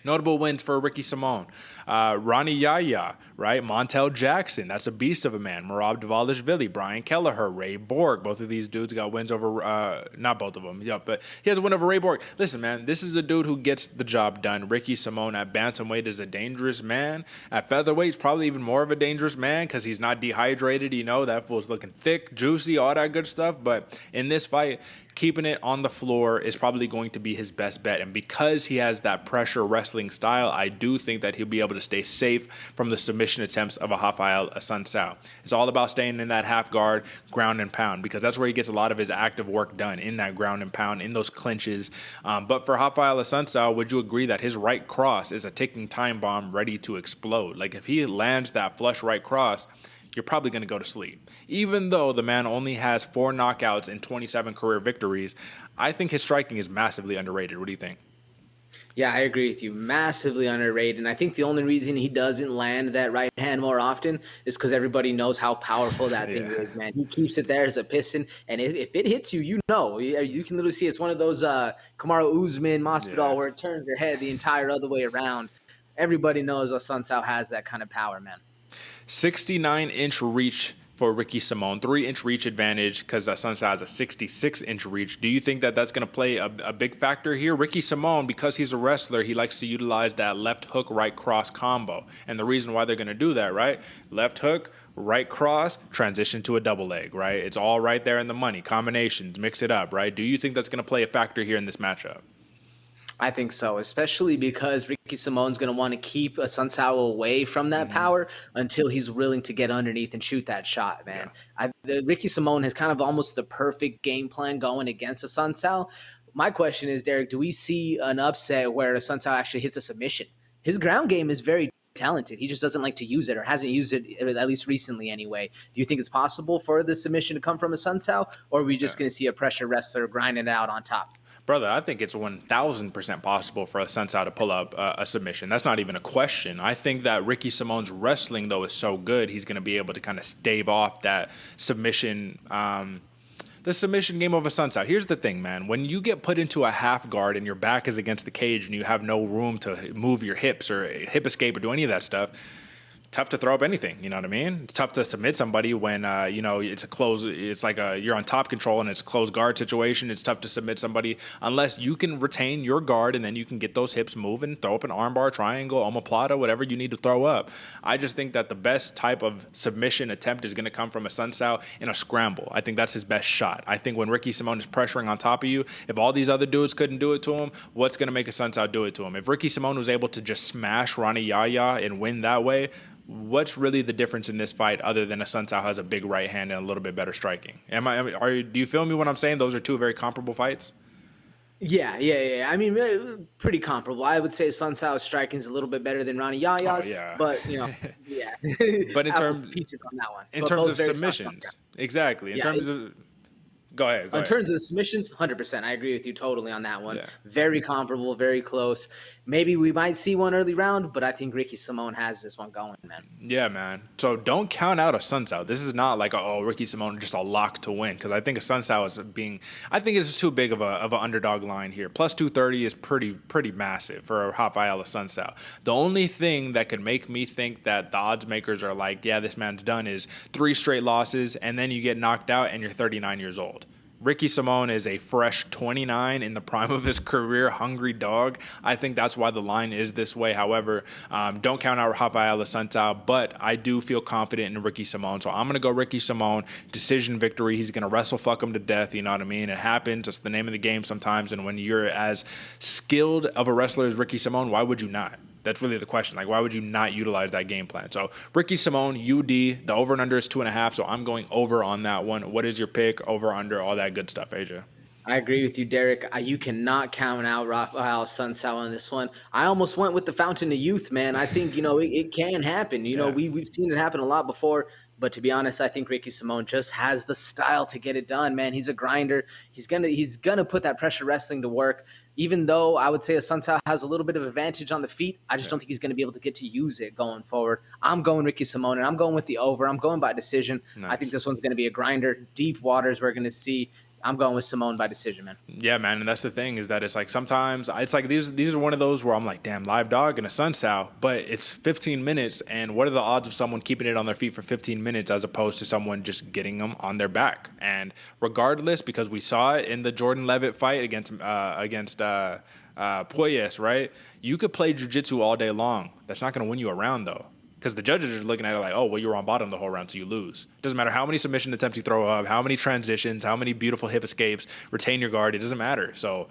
Notable wins for Ricky Simón. Ronnie Yaya, right? Montel Jackson, that's a beast of a man. Merab Dvalishvili, Brian Kelleher, Ray Borg. Both of these dudes got wins over, not both of them, yeah, but he has a win over Ray Borg. Listen, man, this is a dude who gets the job done. Ricky Simón at bantamweight is a dangerous man. At featherweight, he's probably even more of a dangerous man because he's not dehydrated. You know, that fool's looking thick, juicy, all that good stuff. But in this fight, keeping it on the floor is probably going to be his best bet. And because he has that pressure wrestling style, I do think that he'll be able to stay safe from the submission attempts of a Raphael Assuncao. It's all about staying in that half guard, ground and pound, because that's where he gets a lot of his active work done, in that ground and pound, in those clinches. But for Raphael Assuncao, would you agree that his right cross is a ticking time bomb ready to explode? Like, if he lands that flush right cross, you're probably going to go to sleep. Even though the man only has 4 knockouts and 27 career victories, I think his striking is massively underrated. What do you think? Yeah, I agree with you. Massively underrated. And I think the only reason he doesn't land that right hand more often is because everybody knows how powerful that thing is, man. He keeps it there as a piston. And if it hits you, you know. You can literally see it's one of those Kamaru Usman, Masvidal, where it turns your head the entire other way around. Everybody knows Assuncao has that kind of power, man. 69-inch reach for Ricky Simón. 3-inch reach advantage because Assuncao has a 66-inch reach. Do you think that that's going to play a big factor here? Ricky Simón, because he's a wrestler, he likes to utilize that left hook, right cross combo. And the reason why they're going to do that, right? Left hook, right cross, transition to a double leg, right? It's all right there in the money. Combinations, mix it up, right? Do you think that's going to play a factor here in this matchup? I think so, especially because Ricky Simón's going to want to keep Assuncao away from that power until he's willing to get underneath and shoot that shot, man. Ricky Simón has kind of almost the perfect game plan going against Assuncao. My question is, Derek, do we see an upset where Assuncao actually hits a submission? His ground game is very talented. He just doesn't like to use it, or hasn't used it, at least recently anyway. Do you think it's possible for the submission to come from Assuncao, or are we just going to see a pressure wrestler grinding it out on top? Brother, I think it's 1,000% possible for Assuncao to pull up a submission. That's not even a question. I think that Ricky Simón's wrestling, though, is so good, he's going to be able to kind of stave off that submission, the submission game of Assuncao. Here's the thing, man. When you get put into a half guard and your back is against the cage and you have no room to move your hips or hip escape or do any of that stuff, tough to throw up anything, you know what I mean? It's tough to submit somebody when, it's a close, it's like you're on top control and it's a closed guard situation. It's tough to submit somebody unless you can retain your guard and then you can get those hips moving, throw up an armbar, triangle, omoplata, whatever you need to throw up. I just think that the best type of submission attempt is going to come from Assuncao in a scramble. I think that's his best shot. I think when Ricky Simón is pressuring on top of you, if all these other dudes couldn't do it to him, what's going to make Assuncao do it to him? If Ricky Simón was able to just smash Raoni Yaya and win that way, what's really the difference in this fight other than Assuncao has a big right hand and a little bit better striking? Do you feel me when I'm saying those are two very comparable fights? Yeah. I mean, pretty comparable. I would say Assuncao striking is a little bit better than Raoni Yaya's, but yeah. But in terms peaches on that one. In terms of submissions, exactly. In terms of Go ahead. In terms of the submissions, 100%. I agree with you totally on that one. Yeah. Very comparable, very close. Maybe we might see one early round, but I think Ricky Simón has this one going, man. Yeah, man. So don't count out Assuncao. This is not like, Ricky Simón just a lock to win, because I think Assuncao is I think it's too big of an underdog line here. Plus 230 is pretty massive for Raphael Assuncao. The only thing that could make me think that the odds makers are like, yeah, this man's done is 3 straight losses, and then you get knocked out and you're 39 years old. Ricky Simón is a fresh 29 in the prime of his career, hungry dog. I think that's why the line is this way. However, don't count out Raphael Assuncao, but I do feel confident in Ricky Simón. So I'm going to go Ricky Simón, decision victory. He's going to wrestle fuck him to death, you know what I mean? It happens. It's the name of the game sometimes. And when you're as skilled of a wrestler as Ricky Simón, why would you not? That's really the question. Like, why would you not utilize that game plan? So, Ricky Simón, UD, the over and under is 2.5, so I'm going over on that one. What is your pick? Over, under, all that good stuff, AJ? I agree with you, Derek. You cannot count out Raphael Assuncao on this one. I almost went with the Fountain of Youth, man. I think, it can happen. We've seen it happen a lot before. But to be honest, I think Ricky Simón just has the style to get it done, man. He's a grinder. He's gonna put that pressure wrestling to work. Even though I would say Assuncao has a little bit of advantage on the feet, I just don't think he's going to be able to get to use it going forward. I'm going Ricky Simón, and I'm going with the over. I'm going by decision. Nice. I think this one's going to be a grinder. Deep waters we're going to see. I'm going with Simón by decision, man. Yeah, man, and that's the thing is that it's like sometimes it's like these are one of those where I'm like, damn, live dog and Assuncao, but it's 15 minutes, and what are the odds of someone keeping it on their feet for 15 minutes as opposed to someone just getting them on their back? And regardless, because we saw it in the Jordan Levitt fight against Puelles, right? You could play jiu-jitsu all day long. That's not going to win you a round, though. Because the judges are looking at it like, you were on bottom the whole round, so you lose. Doesn't matter how many submission attempts you throw up, how many transitions, how many beautiful hip escapes, retain your guard. It doesn't matter. So,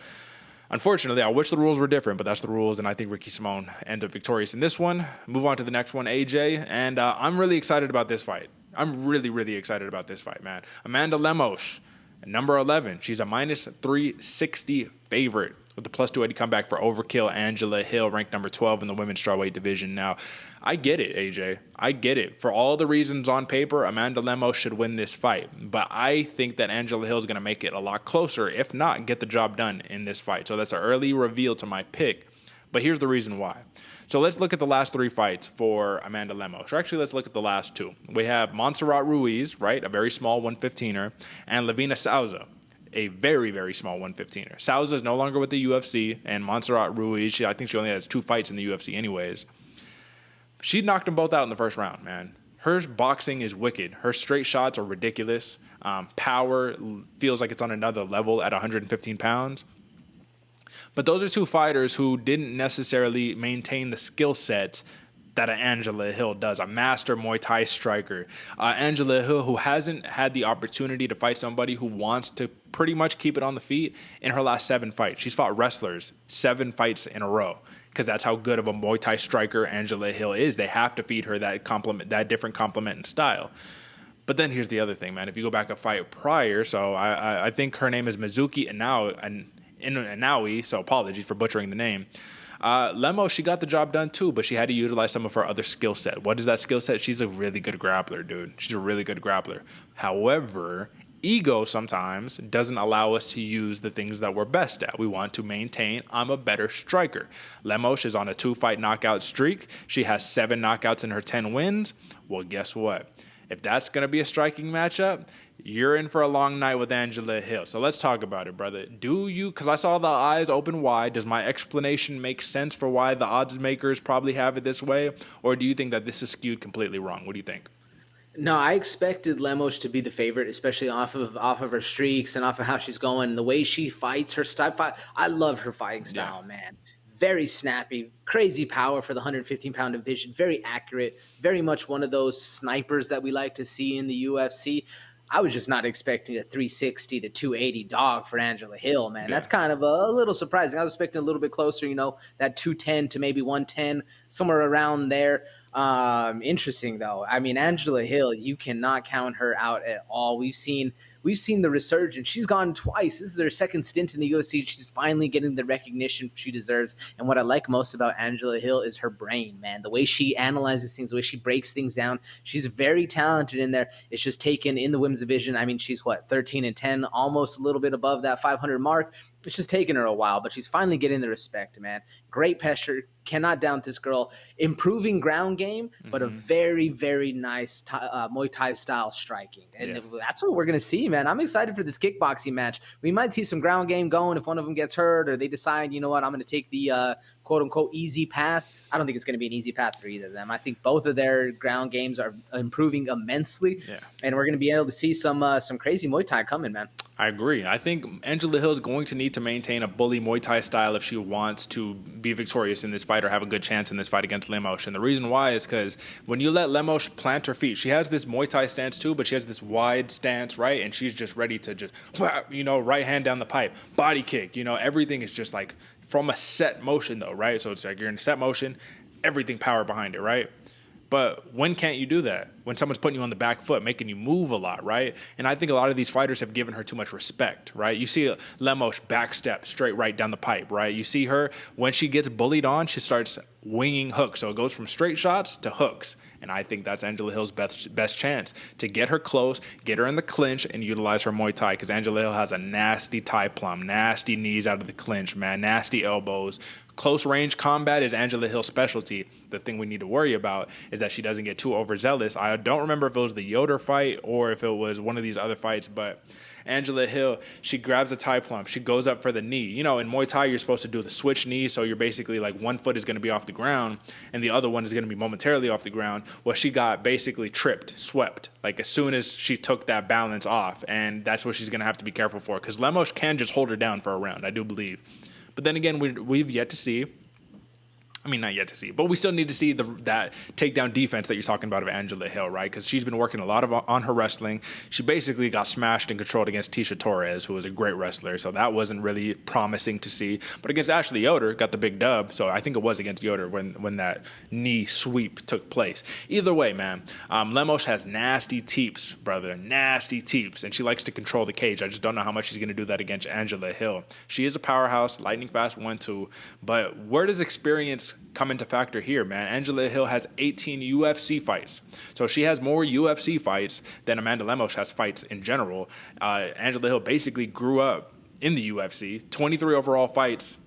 unfortunately, I wish the rules were different, but that's the rules, and I think Ricky Simón ended up victorious in this one. Move on to the next one, AJ, and I'm really excited about this fight. I'm really, really excited about this fight, man. Amanda Lemos, number 11. She's a minus 360 favorite with the plus 280 comeback for Overkill. Angela Hill, ranked number 12 in the women's strawweight division. Now, I get it, AJ. I get it. For all the reasons on paper, Amanda Lemos should win this fight. But I think that Angela Hill is going to make it a lot closer, if not get the job done in this fight. So that's an early reveal to my pick. But here's the reason why. So let's look at the last 3 fights for Amanda Lemos. Or actually, let's look at the last 2. We have Montserrat Ruiz, right, a very small 115er, and Lavina Souza, a very, very small 115er. Souza is no longer with the UFC, and Montserrat Ruiz, I think she only has 2 fights in the UFC anyways. She knocked them both out in the first round, man. her boxing is wicked. Her straight shots are ridiculous. Power feels like it's on another level at 115 pounds. But those are two fighters who didn't necessarily maintain the skill set that an Angela Hill does, a master Muay Thai striker. Angela Hill, who hasn't had the opportunity to fight somebody who wants to pretty much keep it on the feet in her last 7 fights. She's fought wrestlers 7 fights in a row because that's how good of a Muay Thai striker Angela Hill is. They have to feed her that different complement and style. But then here's the other thing, man. If you go back a fight prior, so I think her name is Mizuki Inaui, so apologies for butchering the name. Lemos, she got the job done too, but she had to utilize some of her other skill set. What is that skill set? She's a really good grappler, dude. She's a really good grappler. However, ego sometimes doesn't allow us to use the things that we're best at. We want to maintain, I'm a better striker. Lemos is on a 2-fight knockout streak. She has 7 knockouts in her 10 wins. Well, guess what? If that's going to be a striking matchup, you're in for a long night with Angela Hill. So let's talk about it, brother. Because I saw the eyes open wide, does my explanation make sense for why the odds makers probably have it this way? Or do you think that this is skewed completely wrong? What do you think? No, I expected Lemos to be the favorite, especially off of her streaks and off of how she's going. The way she fights, her style. I love her fighting style, man. Very snappy, crazy power for the 115-pound division. Very accurate, very much one of those snipers that we like to see in the UFC. I was just not expecting a 360 to 280 dog for Angela Hill, man. Yeah. That's kind of a little surprising. I was expecting a little bit closer, that 210 to maybe 110, somewhere around there. Interesting though. I mean, Angela Hill, you cannot count her out at all. We've seen the resurgence. She's gone twice. This is her second stint in the UFC. She's finally getting the recognition she deserves. And what I like most about Angela Hill is her brain, man. The way she analyzes things, the way she breaks things down. She's very talented in there. It's just taken in the women's division. I mean, she's 13-10, almost a little bit above that 500 mark. It's just taken her a while, but she's finally getting the respect, man. Great pressure. Cannot doubt this girl. Improving ground game, but a very, very nice Muay Thai style striking. And that's what we're going to see, man. I'm excited for this kickboxing match. We might see some ground game going if one of them gets hurt or they decide, you know what, I'm going to take the quote-unquote easy path. I don't think it's going to be an easy path for either of them. I think both of their ground games are improving immensely, and we're going to be able to see some crazy Muay Thai coming, man. I agree. I think Angela Hill is going to need to maintain a bully Muay Thai style if she wants to be victorious in this fight or have a good chance in this fight against Lemos. And the reason why is because when you let Lemos plant her feet, she has this Muay Thai stance too, but she has this wide stance, right? And she's just ready to just, right hand down the pipe, body kick. Everything is just like from a set motion though, right? So it's like you're in a set motion, everything power behind it, right? But when can't you do that? When someone's putting you on the back foot, making you move a lot, right? And I think a lot of these fighters have given her too much respect, right? You see Lemos backstep straight right down the pipe, right? You see her, when she gets bullied on, she starts winging hooks. So it goes from straight shots to hooks. And I think that's Angela Hill's best chance to get her close, get her in the clinch, and utilize her Muay Thai. Because Angela Hill has a nasty Thai plum, nasty knees out of the clinch, man, nasty elbows. Close range combat is Angela Hill's specialty. The thing we need to worry about is that she doesn't get too overzealous. I don't remember if it was the Yoder fight or if it was one of these other fights, but Angela Hill, she grabs a Thai plum. She goes up for the knee. In Muay Thai, you're supposed to do the switch knee, so you're basically like one foot is going to be off the ground and the other one is going to be momentarily off the ground. Well, she got basically tripped, swept, like as soon as she took that balance off, and that's what she's going to have to be careful for because Lemos can just hold her down for a round, I do believe. But then again, we've yet to see. I mean, not yet to see, but we still need to see that takedown defense that you're talking about of Angela Hill, right? Because she's been working a lot on her wrestling. She basically got smashed and controlled against Tisha Torres, who was a great wrestler, so that wasn't really promising to see. But against Ashley Yoder, got the big dub, so I think it was against Yoder when that knee sweep took place. Either way, man, Lemos has nasty teeps, brother, nasty teeps, and she likes to control the cage. I just don't know how much she's going to do that against Angela Hill. She is a powerhouse, lightning fast 1-2, but where does experience come into factor here, man? Angela Hill has 18 UFC fights. So she has more UFC fights than Amanda Lemos has fights in general. Angela Hill basically grew up in the UFC, 23 overall fights.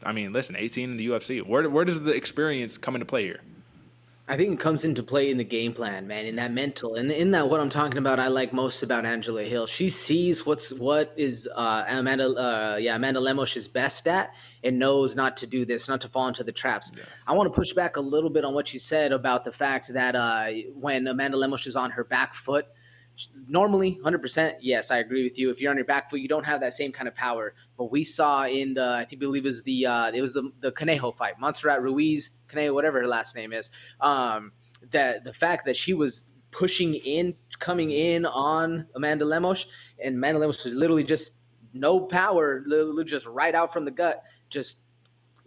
I mean, listen, 18 in the UFC. Where does the experience come into play here? I think it comes into play in the game plan, man, in that mental, and in that what I'm talking about. I like most about Angela Hill. She sees what is Amanda Lemos' best at, and knows not to do this, not to fall into the traps. Yeah. I want to push back a little bit on what you said about the fact that when Amanda Lemos is on her back foot, normally 100%, yes, I agree with you. If you're on your back foot, you don't have that same kind of power. But we saw in the, believe it was the Conejo fight, Montserrat Ruiz, Conejo, whatever her last name is, that the fact that she was coming in on Amanda Lemos, and Amanda Lemos was literally just no power, literally just right out from the gut, just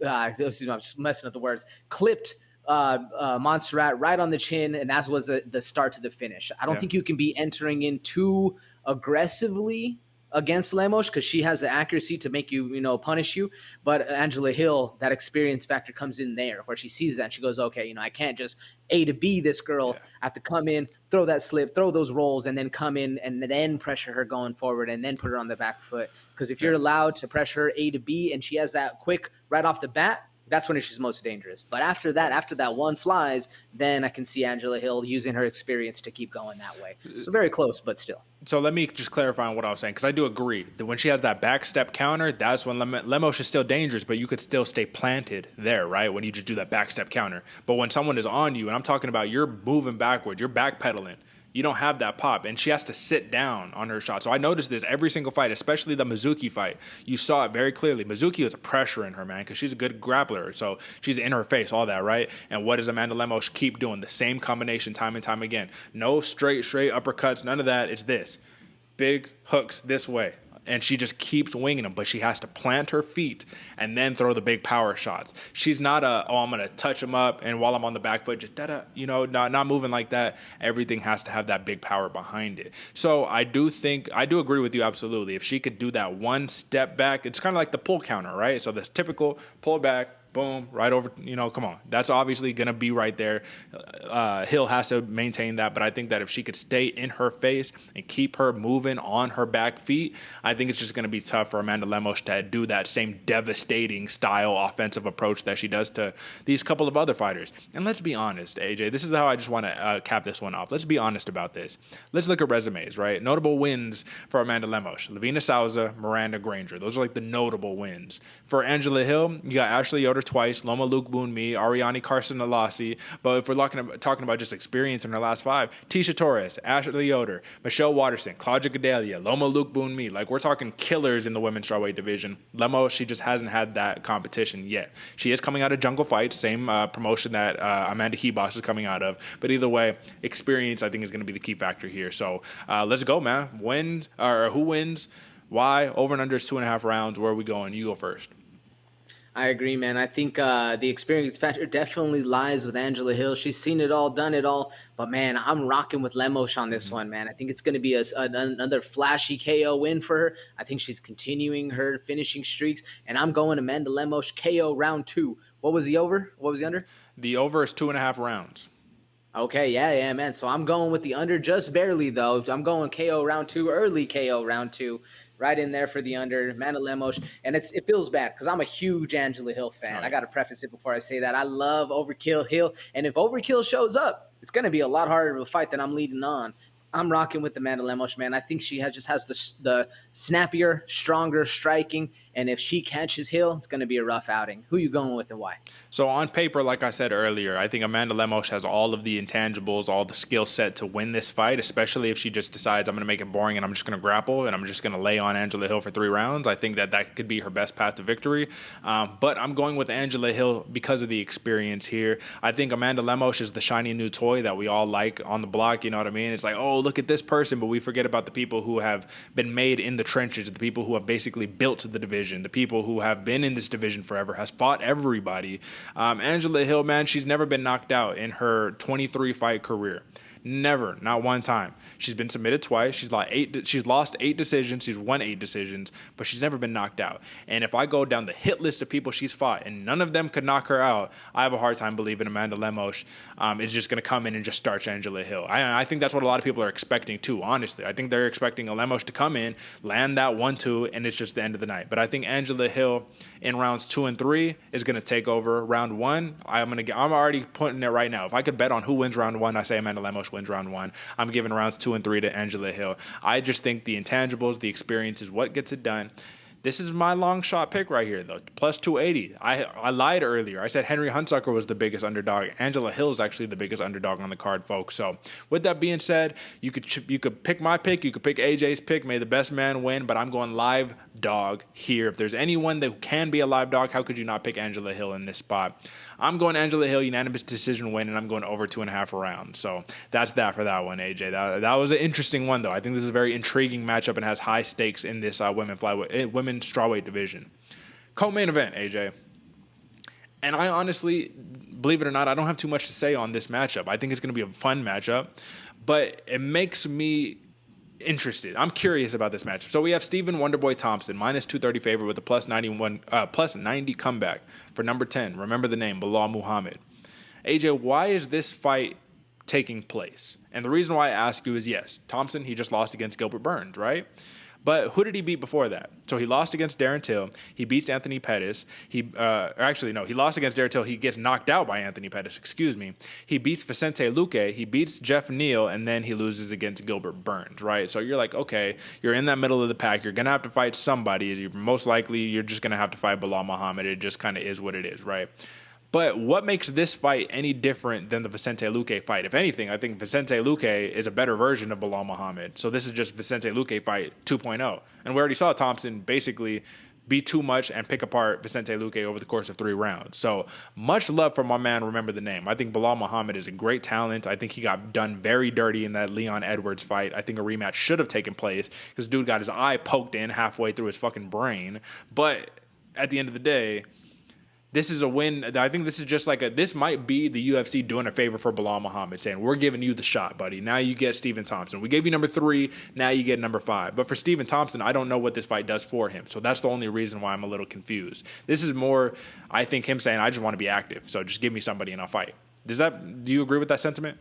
I'm just messing up the words, clipped Montserrat right on the chin, and that was the start to the finish. I don't think you can be entering in too aggressively against Lemos because she has the accuracy to make you, punish you. But Angela Hill, that experience factor comes in there where she sees that and she goes, okay, I can't just A to B this girl. Yeah. I have to come in, throw that slip, throw those rolls, and then come in and then pressure her going forward and then put her on the back foot. Because if you're allowed to pressure her A to B and she has that quick right off the bat, that's when she's most dangerous. But after that one flies, then I can see Angela Hill using her experience to keep going that way. So very close, but still. So let me just clarify on what I was saying, because I do agree that when she has that back step counter, that's when Lemos is still dangerous, but you could still stay planted there, right, when you just do that back step counter. But when someone is on you, and I'm talking about you're moving backwards, you're backpedaling, you don't have that pop, and she has to sit down on her shot. So I noticed this every single fight, especially the Mizuki fight. You saw it very clearly. Mizuki was a pressure in her, man, because she's a good grappler. So she's in her face, all that, right? And what does Amanda Lemos keep doing? The same combination time and time again. No straight uppercuts, none of that. It's this. Big hooks this way. And she just keeps winging them, but she has to plant her feet and then throw the big power shots. She's not I'm going to touch them up, and while I'm on the back foot, just not moving like that. Everything has to have that big power behind it. So I do agree with you absolutely. If she could do that one step back, it's kind of like the pull counter, right? So this typical pull back, boom, right over, come on. That's obviously going to be right there. Hill has to maintain that, but I think that if she could stay in her face and keep her moving on her back feet, I think it's just going to be tough for Amanda Lemos to do that same devastating style offensive approach that she does to these couple of other fighters. And let's be honest, AJ, this is how I just want to cap this one off. Let's be honest about this. Let's look at resumes, right? Notable wins for Amanda Lemos. Lavina Souza, Miranda Granger. Those are like the notable wins. For Angela Hill, you got Ashley Yoder twice, Loma Luke Boonmi, Ariane Carson Alasi. But if we're talking about just experience in her last five, Tisha Torres, Ashley Yoder, Michelle Watterson, Claudia Gadelia, Loma Luke Boonmi. Like, we're talking killers in the women's strawweight division. Lemos, she just hasn't had that competition yet. She is coming out of Jungle Fights, same promotion that Amanda Hebos is coming out of. But either way, experience, I think, is going to be the key factor here. So let's go, man. Who wins? Why? Over and under is 2.5 rounds. Where are we going? You go first. I agree, man. I think the experience factor definitely lies with Angela Hill. She's seen it all, done it all. But, man, I'm rocking with Lemos on this one, man. I think it's going to be another flashy KO win for her. I think she's continuing her finishing streaks. And I'm going Amanda Lemos KO round 2. What was the over? What was the under? The over is 2.5 rounds. Okay, yeah, man. So I'm going with the under just barely, though. I'm going KO round 2, early KO round 2. Right in there for the under, Amanda Lemos. And it feels bad because I'm a huge Angela Hill fan. Right. I got to preface it before I say that. I love Overkill Hill. And if Overkill shows up, it's going to be a lot harder of a fight than I'm leading on. I'm rocking with Amanda Lemos, man. I think she just has the snappier, stronger striking. And if she catches Hill, it's going to be a rough outing. Who you going with and why? So on paper, like I said earlier, I think Amanda Lemos has all of the intangibles, all the skill set to win this fight, especially if she just decides I'm going to make it boring and I'm just going to grapple and I'm just going to lay on Angela Hill for 3 rounds. I think that could be her best path to victory. But I'm going with Angela Hill because of the experience here. I think Amanda Lemos is the shiny new toy that we all like on the block. You know what I mean? It's like, oh, look at this person, but we forget about the people who have been made in the trenches, the people who have basically built the division, the people who have been in this division forever, has fought everybody. Angela Hill, man, she's never been knocked out in her 23-fight career. Never, not one time. She's been submitted twice. She's lost 8 decisions. She's won 8 decisions, but she's never been knocked out. And if I go down the hit list of people she's fought and none of them could knock her out, I have a hard time believing Amanda Lemos is just going to come in and just starch Angela Hill. I think that's what a lot of people are expecting too, honestly. I think they're expecting Lemos to come in, land that 1-2, and it's just the end of the night. But I think Angela Hill in rounds 2 and 3 is going to take over round 1. I'm already putting it right now. If I could bet on who wins round 1, I say Amanda Lemos wins round 1. I'm giving rounds 2 and 3 to Angela Hill. I just think the intangibles, the experience is what gets it done. This is my long shot pick right here, though. Plus 280. I lied earlier. I said Henry Hunsucker was the biggest underdog. Angela Hill is actually the biggest underdog on the card, folks. So with that being said, you could pick my pick. You could pick AJ's pick. May the best man win. But I'm going live dog here. If there's anyone that can be a live dog, how could you not pick Angela Hill in this spot? I'm going Angela Hill, unanimous decision win, and I'm going over 2.5 rounds. So that's that for that one, AJ. That was an interesting one, though. I think this is a very intriguing matchup and has high stakes in this women's strawweight division. Co-main event, AJ. And I honestly, believe it or not, I don't have too much to say on this matchup. I think it's going to be a fun matchup, but it makes me interested. I'm curious about this matchup. So we have Stephen Wonderboy Thompson, minus 230 favorite with a plus 90 comeback for number 10. Remember the name, Belal Muhammad. AJ, why is this fight taking place? And the reason why I ask you is, yes, Thompson, he just lost against Gilbert Burns, right? But who did he beat before that? So he lost against Darren Till. He beats Anthony Pettis. He lost against Darren Till. He gets knocked out by Anthony Pettis, He beats Vicente Luque. He beats Jeff Neal, and then he loses against Gilbert Burns, right? So you're like, okay, you're in that middle of the pack. You're going to have to fight somebody. Most likely, you're just going to have to fight Belal Muhammad. It just kind of is what it is, right? But what makes this fight any different than the Vicente Luque fight? If anything, I think Vicente Luque is a better version of Belal Muhammad. So this is just Vicente Luque fight 2.0. And we already saw Thompson basically be too much and pick apart Vicente Luque over the course of 3 rounds. So much love for my man, remember the name. I think Belal Muhammad is a great talent. I think he got done very dirty in that Leon Edwards fight. I think a rematch should have taken place because dude got his eye poked in halfway through his fucking brain. But at the end of the day, this is a win. I think this is just like this might be the UFC doing a favor for Belal Muhammad, saying, we're giving you the shot, buddy. Now you get Stephen Thompson. We gave you number 3. Now you get number 5. But for Stephen Thompson, I don't know what this fight does for him. So that's the only reason why I'm a little confused. This is more, I think, him saying, I just want to be active. So just give me somebody and I'll fight. Do you agree with that sentiment?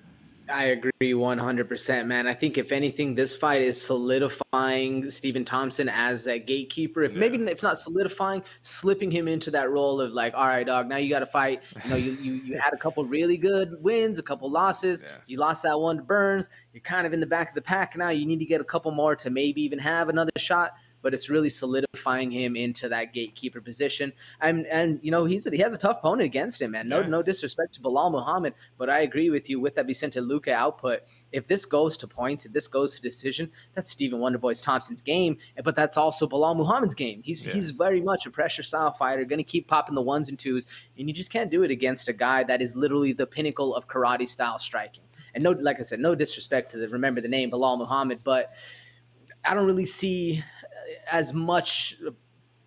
I agree 100%, man. I think if anything, this fight is solidifying Stephen Thompson as that gatekeeper. If not solidifying, slipping him into that role of like, all right, dog, now you got to fight. You know, you had a couple really good wins, a couple losses. Yeah. You lost that one to Burns. You're kind of in the back of the pack now. You need to get a couple more to maybe even have another shot. But it's really solidifying him into that gatekeeper position. And you know, he has a tough opponent against him, man. No disrespect to Belal Muhammad, but I agree with you with that Vicente Luque output. If this goes to points, if this goes to decision, that's Stephen Wonderboy Thompson's game, but that's also Belal Muhammad's game. He's very much a pressure style fighter, going to keep popping the 1s and 2s, and you just can't do it against a guy that is literally the pinnacle of karate style striking. And like I said, no disrespect to remember the name Belal Muhammad, but I don't really see as much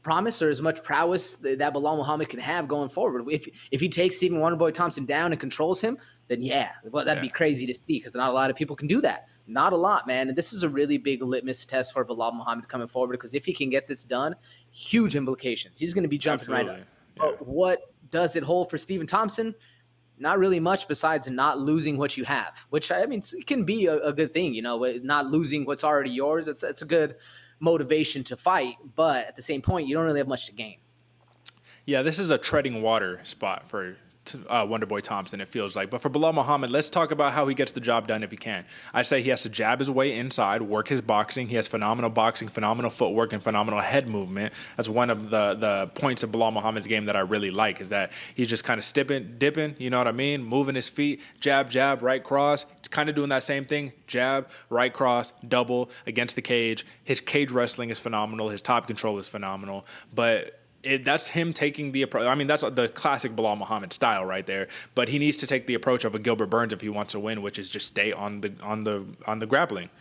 promise or as much prowess that Belal Muhammad can have going forward. If he takes Stephen Wonderboy Thompson down and controls him, then that'd be crazy to see because not a lot of people can do that. Not a lot, man. And this is a really big litmus test for Belal Muhammad coming forward because if he can get this done, huge implications. He's going to be jumping right up. Yeah. But what does it hold for Stephen Thompson? Not really much besides not losing what you have, which I mean, it can be a good thing, you know, not losing what's already yours. It's a good motivation to fight, but at the same point, you don't really have much to gain. Yeah, this is a treading water spot for Wonderboy Thompson, it feels like. But for Belal Muhammad, let's talk about how he gets the job done if he can. I say he has to jab his way inside, work his boxing. He has phenomenal boxing, phenomenal footwork, and phenomenal head movement. That's one of the points of Belal Muhammad's game that I really like, is that he's just kind of dipping, you know what I mean? Moving his feet, jab, right cross, kind of doing that same thing, jab, right cross, double against the cage. His cage wrestling is phenomenal. His top control is phenomenal. But that's him taking the approach. I mean, that's the classic Belal Muhammad style right there. But he needs to take the approach of a Gilbert Burns if he wants to win, which is just stay on the grappling.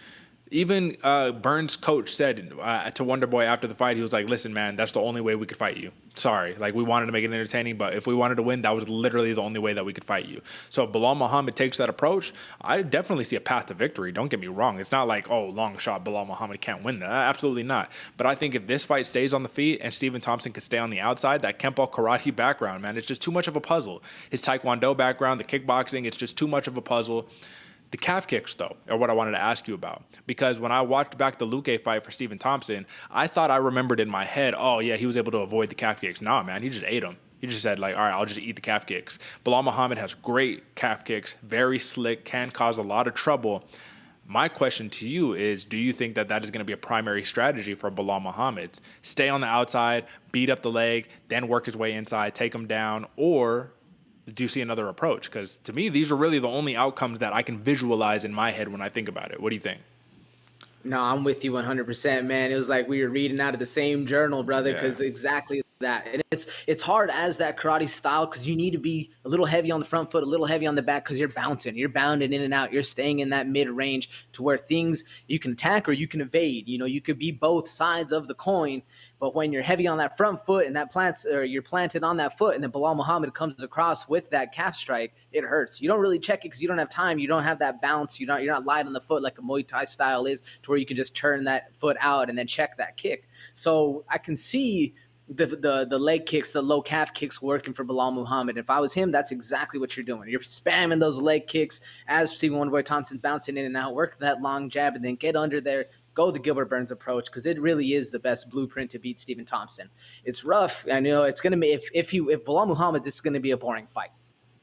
Even Burns' coach said to Wonderboy after the fight, he was like, listen, man, that's the only way we could fight you. Sorry. Like, we wanted to make it entertaining, but if we wanted to win, that was literally the only way that we could fight you. So if Belal Muhammad takes that approach, I definitely see a path to victory. Don't get me wrong. It's not like, oh, long shot, Belal Muhammad can't win that. Absolutely not. But I think if this fight stays on the feet and Stephen Thompson can stay on the outside, that Kempo karate background, man, it's just too much of a puzzle. His Taekwondo background, the kickboxing, it's just too much of a puzzle. The calf kicks, though, are what I wanted to ask you about. Because when I watched back the Luque fight for Stephen Thompson, I thought I remembered in my head, oh, yeah, he was able to avoid the calf kicks. Nah, man, he just ate them. He just said, like, all right, I'll just eat the calf kicks. Belal Muhammad has great calf kicks, very slick, can cause a lot of trouble. My question to you is, do you think that that is going to be a primary strategy for Belal Muhammad? Stay on the outside, beat up the leg, then work his way inside, take him down, or do you see another approach? Because to me, these are really the only outcomes that I can visualize in my head when I think about it. What do you think? No, I'm with you 100%, man. It was like we were reading out of the same journal, brother, because exactly that. And it's hard as that karate style because you need to be a little heavy on the front foot, a little heavy on the back because you're bouncing. You're bounding in and out. You're staying in that mid-range to where things you can attack or you can evade. You know, you could be both sides of the coin. But when you're heavy on that front foot and you're planted on that foot and then Belal Muhammad comes across with that calf strike, it hurts. You don't really check it because you don't have time. You don't have that bounce. You're not light on the foot like a Muay Thai style is to where you can just turn that foot out and then check that kick. So I can see the leg kicks, the low calf kicks working for Belal Muhammad. If I was him, that's exactly what you're doing. You're spamming those leg kicks as Stephen Wonderboy Thompson's bouncing in and out, work that long jab, and then get under there. Go the Gilbert Burns approach because it really is the best blueprint to beat Stephen Thompson. It's rough. I know it's going to be if Belal Muhammad, this is going to be a boring fight.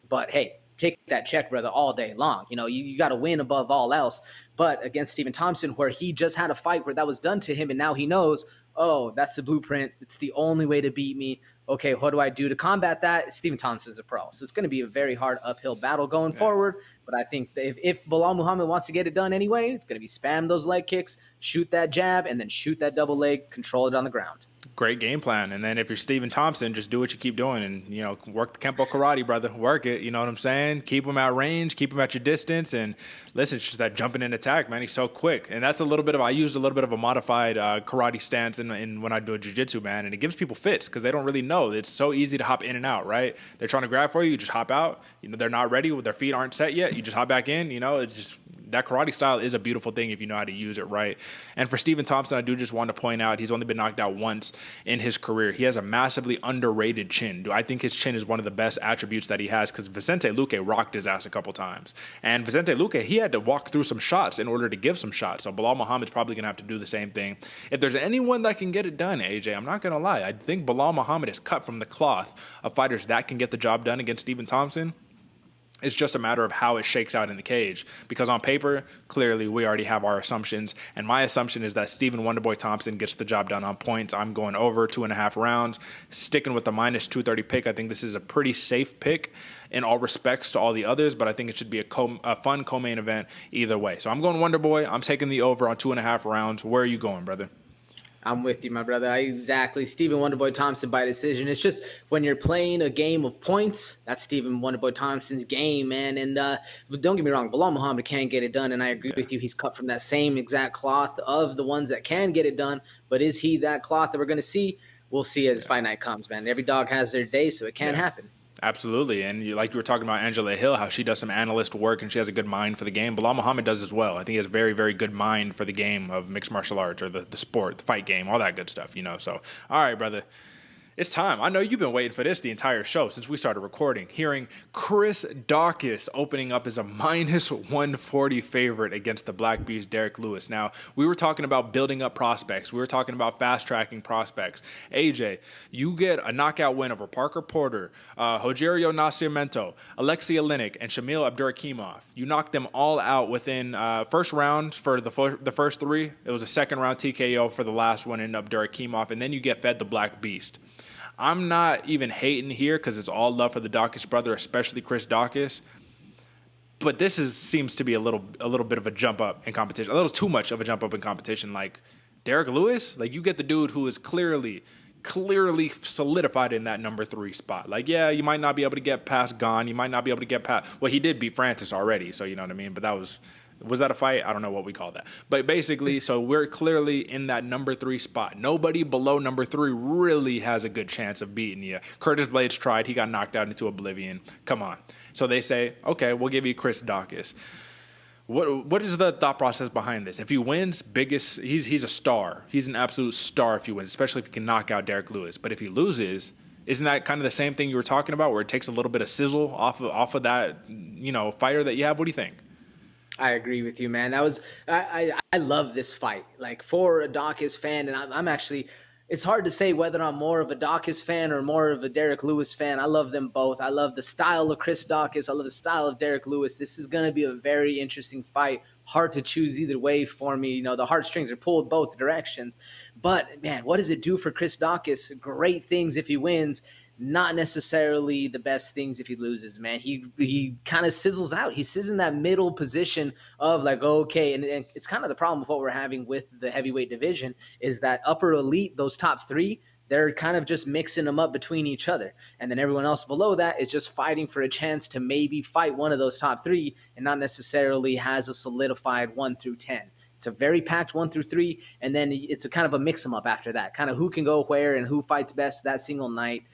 But hey, take that check, brother, all day long. You know, you got to win above all else. But against Stephen Thompson, where he just had a fight where that was done to him, and now he knows, oh, that's the blueprint. It's the only way to beat me. Okay, what do I do to combat that? Stephen Thompson's a pro. So it's going to be a very hard uphill battle going forward. But I think that if Belal Muhammad wants to get it done anyway, it's going to be spam those leg kicks, shoot that jab, and then shoot that double leg, control it on the ground. Great game plan. And then if you're Stephen Thompson, just do what you keep doing and, you know, work the Kempo karate, brother. Work it. You know what I'm saying? Keep him at range, keep him at your distance. And listen, it's just that jumping in attack, man. He's so quick. And that's I use a little bit of a modified karate stance in when I do a jiu-jitsu, man. And it gives people fits because they don't really know. It's so easy to hop in and out, right? They're trying to grab for you. You just hop out. You know, they're not ready. Their feet aren't set yet. You just hop back in. You know, it's just that karate style is a beautiful thing if you know how to use it right. And for Stephen Thompson, I do just want to point out he's only been knocked out once in his career. He has a massively underrated chin. I think his chin is one of the best attributes that he has because Vicente Luque rocked his ass a couple times. And Vicente Luque, he had to walk through some shots in order to give some shots. So Belal Muhammad's probably going to have to do the same thing. If there's anyone that can get it done, AJ, I'm not going to lie. I think Belal Muhammad is cut from the cloth of fighters that can get the job done against Stephen Thompson. It's just a matter of how it shakes out in the cage. Because on paper, clearly, we already have our assumptions. And my assumption is that Stephen Wonderboy Thompson gets the job done on points. I'm going over 2.5 rounds, sticking with the minus 230 pick. I think this is a pretty safe pick in all respects to all the others, but I think it should be a fun co-main event either way. So I'm going Wonderboy. I'm taking the over on 2.5 rounds. Where are you going, brother? I'm with you, my brother. Exactly. Stephen Wonderboy Thompson by decision. It's just when you're playing a game of points, that's Stephen Wonderboy Thompson's game, man. And don't get me wrong, Belal Muhammad can get it done, and I agree with you. He's cut from that same exact cloth of the ones that can get it done. But is he that cloth that we're going to see? We'll see as fight night comes, man. Every dog has their day, so it can happen. Absolutely. And like you were talking about Angela Hill, how she does some analyst work and she has a good mind for the game. Belal Muhammad does as well. I think he has a very, very good mind for the game of mixed martial arts or the sport, the fight game, all that good stuff, you know. So, all right, brother. It's time. I know you've been waiting for this the entire show since we started recording. Hearing Chris Daukaus opening up as a minus 140 favorite against the Black Beast Derrick Lewis. Now, we were talking about building up prospects. We were talking about fast-tracking prospects. AJ, you get a knockout win over Parker Porter, Rogerio Nascimento, Alexei Oleinik, and Shamil Abdurakhimov. You knocked them all out within first round for the first three. It was a second round TKO for the last one in Abdurakhimov, and then you get fed the Black Beast. I'm not even hating here because it's all love for the Daukaus brother, especially Chris Daukaus. But this seems to be a little bit of a jump up in competition, a little too much of a jump up in competition. Like Derrick Lewis, like you get the dude who is clearly solidified in that number 3 spot. Like, yeah, you might not be able to get past Gane. You might not be able to get past. Well, he did beat Francis already, so you know what I mean. But that was Was that a fight? I don't know what we call that. But basically, so we're clearly in that number 3 spot. Nobody below number 3 really has a good chance of beating you. Curtis Blades tried. He got knocked out into oblivion. Come on. So they say, okay, we'll give you Chris Daukaus. What is the thought process behind this? If he wins, he's a star. He's an absolute star if he wins, especially if he can knock out Derrick Lewis. But if he loses, isn't that kind of the same thing you were talking about, where it takes a little bit of sizzle off of that, fighter that you have? What do you think? I agree with you, man. I love this fight. Like, for a Daukaus fan, and I'm actually, it's hard to say whether I'm more of a Daukaus fan or more of a Derrick Lewis fan. I love them both. I love the style of Chris Daukaus. I love the style of Derrick Lewis. This is going to be a very interesting fight. Hard to choose either way for me. The heartstrings are pulled both directions. But, man, what does it do for Chris Daukaus? Great things if he wins. Not necessarily the best things if he loses, man. He kind of sizzles out. He sits in that middle position of like, okay, and it's kind of the problem with what we're having with the heavyweight division is that upper elite, those top 3, they're kind of just mixing them up between each other. And then everyone else below that is just fighting for a chance to maybe fight one of those top 3 and not necessarily has a solidified 1 through 10. It's a very packed 1 through 3, and then it's a kind of a mix them up after that, kind of who can go where and who fights best that single night.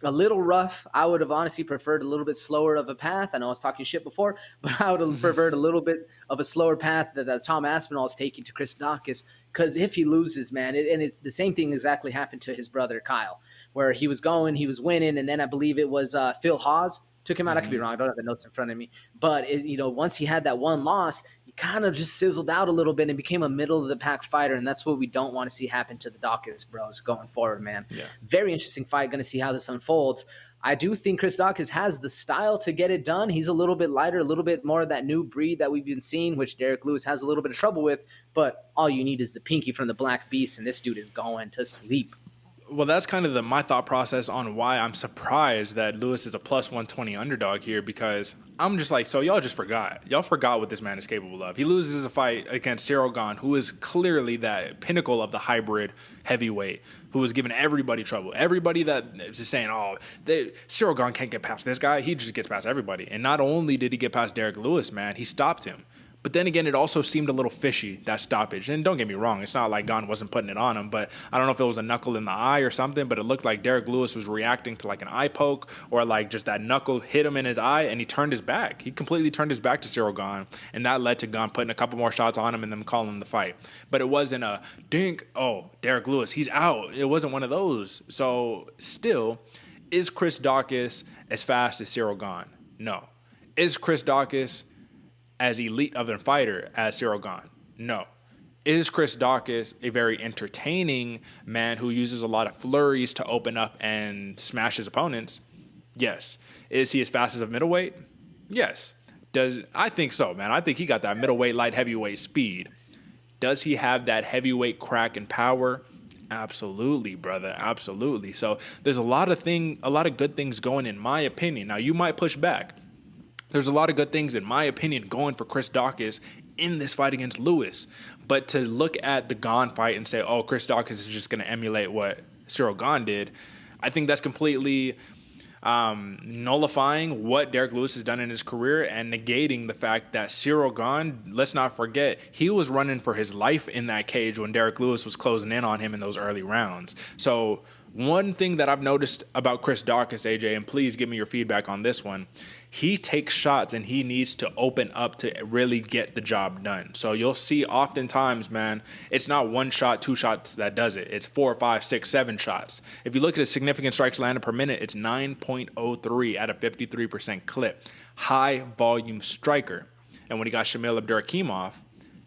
A little rough. I would have honestly preferred a little bit slower of a path. I know I was talking shit before, but I would have preferred a little bit of a slower path that Tom Aspinall is taking to Chris Daukaus, because if he loses, man, and it's the same thing exactly happened to his brother Kyle, where he was winning, and then I believe it was Phil Hawes took him out. I could be wrong. I don't have the notes in front of me. But, once he had that one loss, he kind of just sizzled out a little bit and became a middle-of-the-pack fighter, and that's what we don't want to see happen to the Daukaus bros going forward, man. Yeah. Very interesting fight. Going to see how this unfolds. I do think Chris Daukaus has the style to get it done. He's a little bit lighter, a little bit more of that new breed that we've been seeing, which Derrick Lewis has a little bit of trouble with. But all you need is the pinky from the Black Beast, and this dude is going to sleep. Well, that's kind of my thought process on why I'm surprised that Lewis is a plus 120 underdog here, because I'm just like, so y'all just forgot. Y'all forgot what this man is capable of. He loses a fight against Ciryl Gane, who is clearly that pinnacle of the hybrid heavyweight, who is giving everybody trouble. Everybody that is just saying, Ciryl Gane can't get past this guy. He just gets past everybody. And not only did he get past Derrick Lewis, man, he stopped him. But then again, it also seemed a little fishy, that stoppage. And don't get me wrong, it's not like Gane wasn't putting it on him, but I don't know if it was a knuckle in the eye or something, but it looked like Derrick Lewis was reacting to like an eye poke, or like just that knuckle hit him in his eye, and he turned his back. He completely turned his back to Ciryl Gane, and that led to Gane putting a couple more shots on him and then calling the fight. But it wasn't a dink, Derrick Lewis, he's out. It wasn't one of those. So still, is Chris Daukaus as fast as Ciryl Gane? No. Is Chris Daukaus as elite of a fighter as Ciryl Gane? No. Is Chris Daukaus a very entertaining man who uses a lot of flurries to open up and smash his opponents? Yes. Is he as fast as a middleweight? Yes. I think so, man. I think he got that middleweight, light heavyweight speed. Does he have that heavyweight crack and power? Absolutely, brother. Absolutely. So there's a lot of good things going, in my opinion. Now, you might push back. There's a lot of good things, in my opinion, going for Chris Daukaus in this fight against Lewis. But to look at the Gane fight and say, Chris Daukaus is just going to emulate what Ciryl Gane did, I think that's completely nullifying what Derrick Lewis has done in his career and negating the fact that Ciryl Gane, let's not forget, he was running for his life in that cage when Derrick Lewis was closing in on him in those early rounds. So one thing that I've noticed about Chris Daukaus, AJ, and please give me your feedback on this one, he takes shots and he needs to open up to really get the job done. So you'll see oftentimes, man, it's not one shot, 2 shots that does it. It's 4, 5, 6, 7 shots. If you look at his significant strikes landed per minute, it's 9.03 at a 53% clip. High volume striker. And when he got Shamil Abdurakhimov,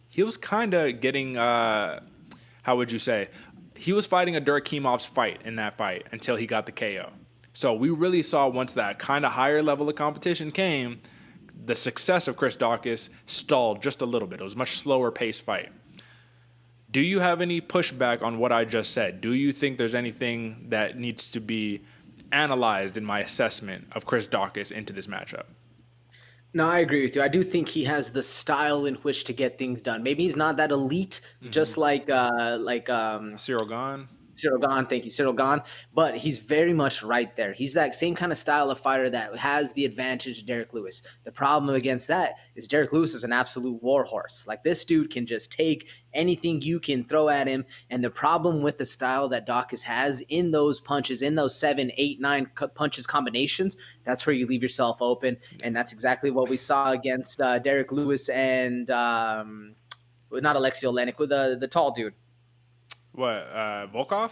he was kind of getting, how would you say? He was fighting a Abdurakhimov's fight in that fight until he got the KO. So we really saw, once that kind of higher level of competition came, the success of Chris Daukaus stalled just a little bit. It was a much slower paced fight. Do you have any pushback on what I just said? Do you think there's anything that needs to be analyzed in my assessment of Chris Daukaus into this matchup? No, I agree with you. I do think he has the style in which to get things done. Maybe he's not that elite, just like Ciryl Gane. Cyril Gane, thank you, Cyril Gane. But he's very much right there. He's that same kind of style of fighter that has the advantage of Derrick Lewis. The problem against that is Derrick Lewis is an absolute war horse. Like, this dude can just take anything you can throw at him. And the problem with the style that Daukaus has in those punches, in those 7, 8, 9 punches combinations, that's where you leave yourself open. And that's exactly what we saw against Derrick Lewis and not Alexei Olenek, with the tall dude. What, Volkov?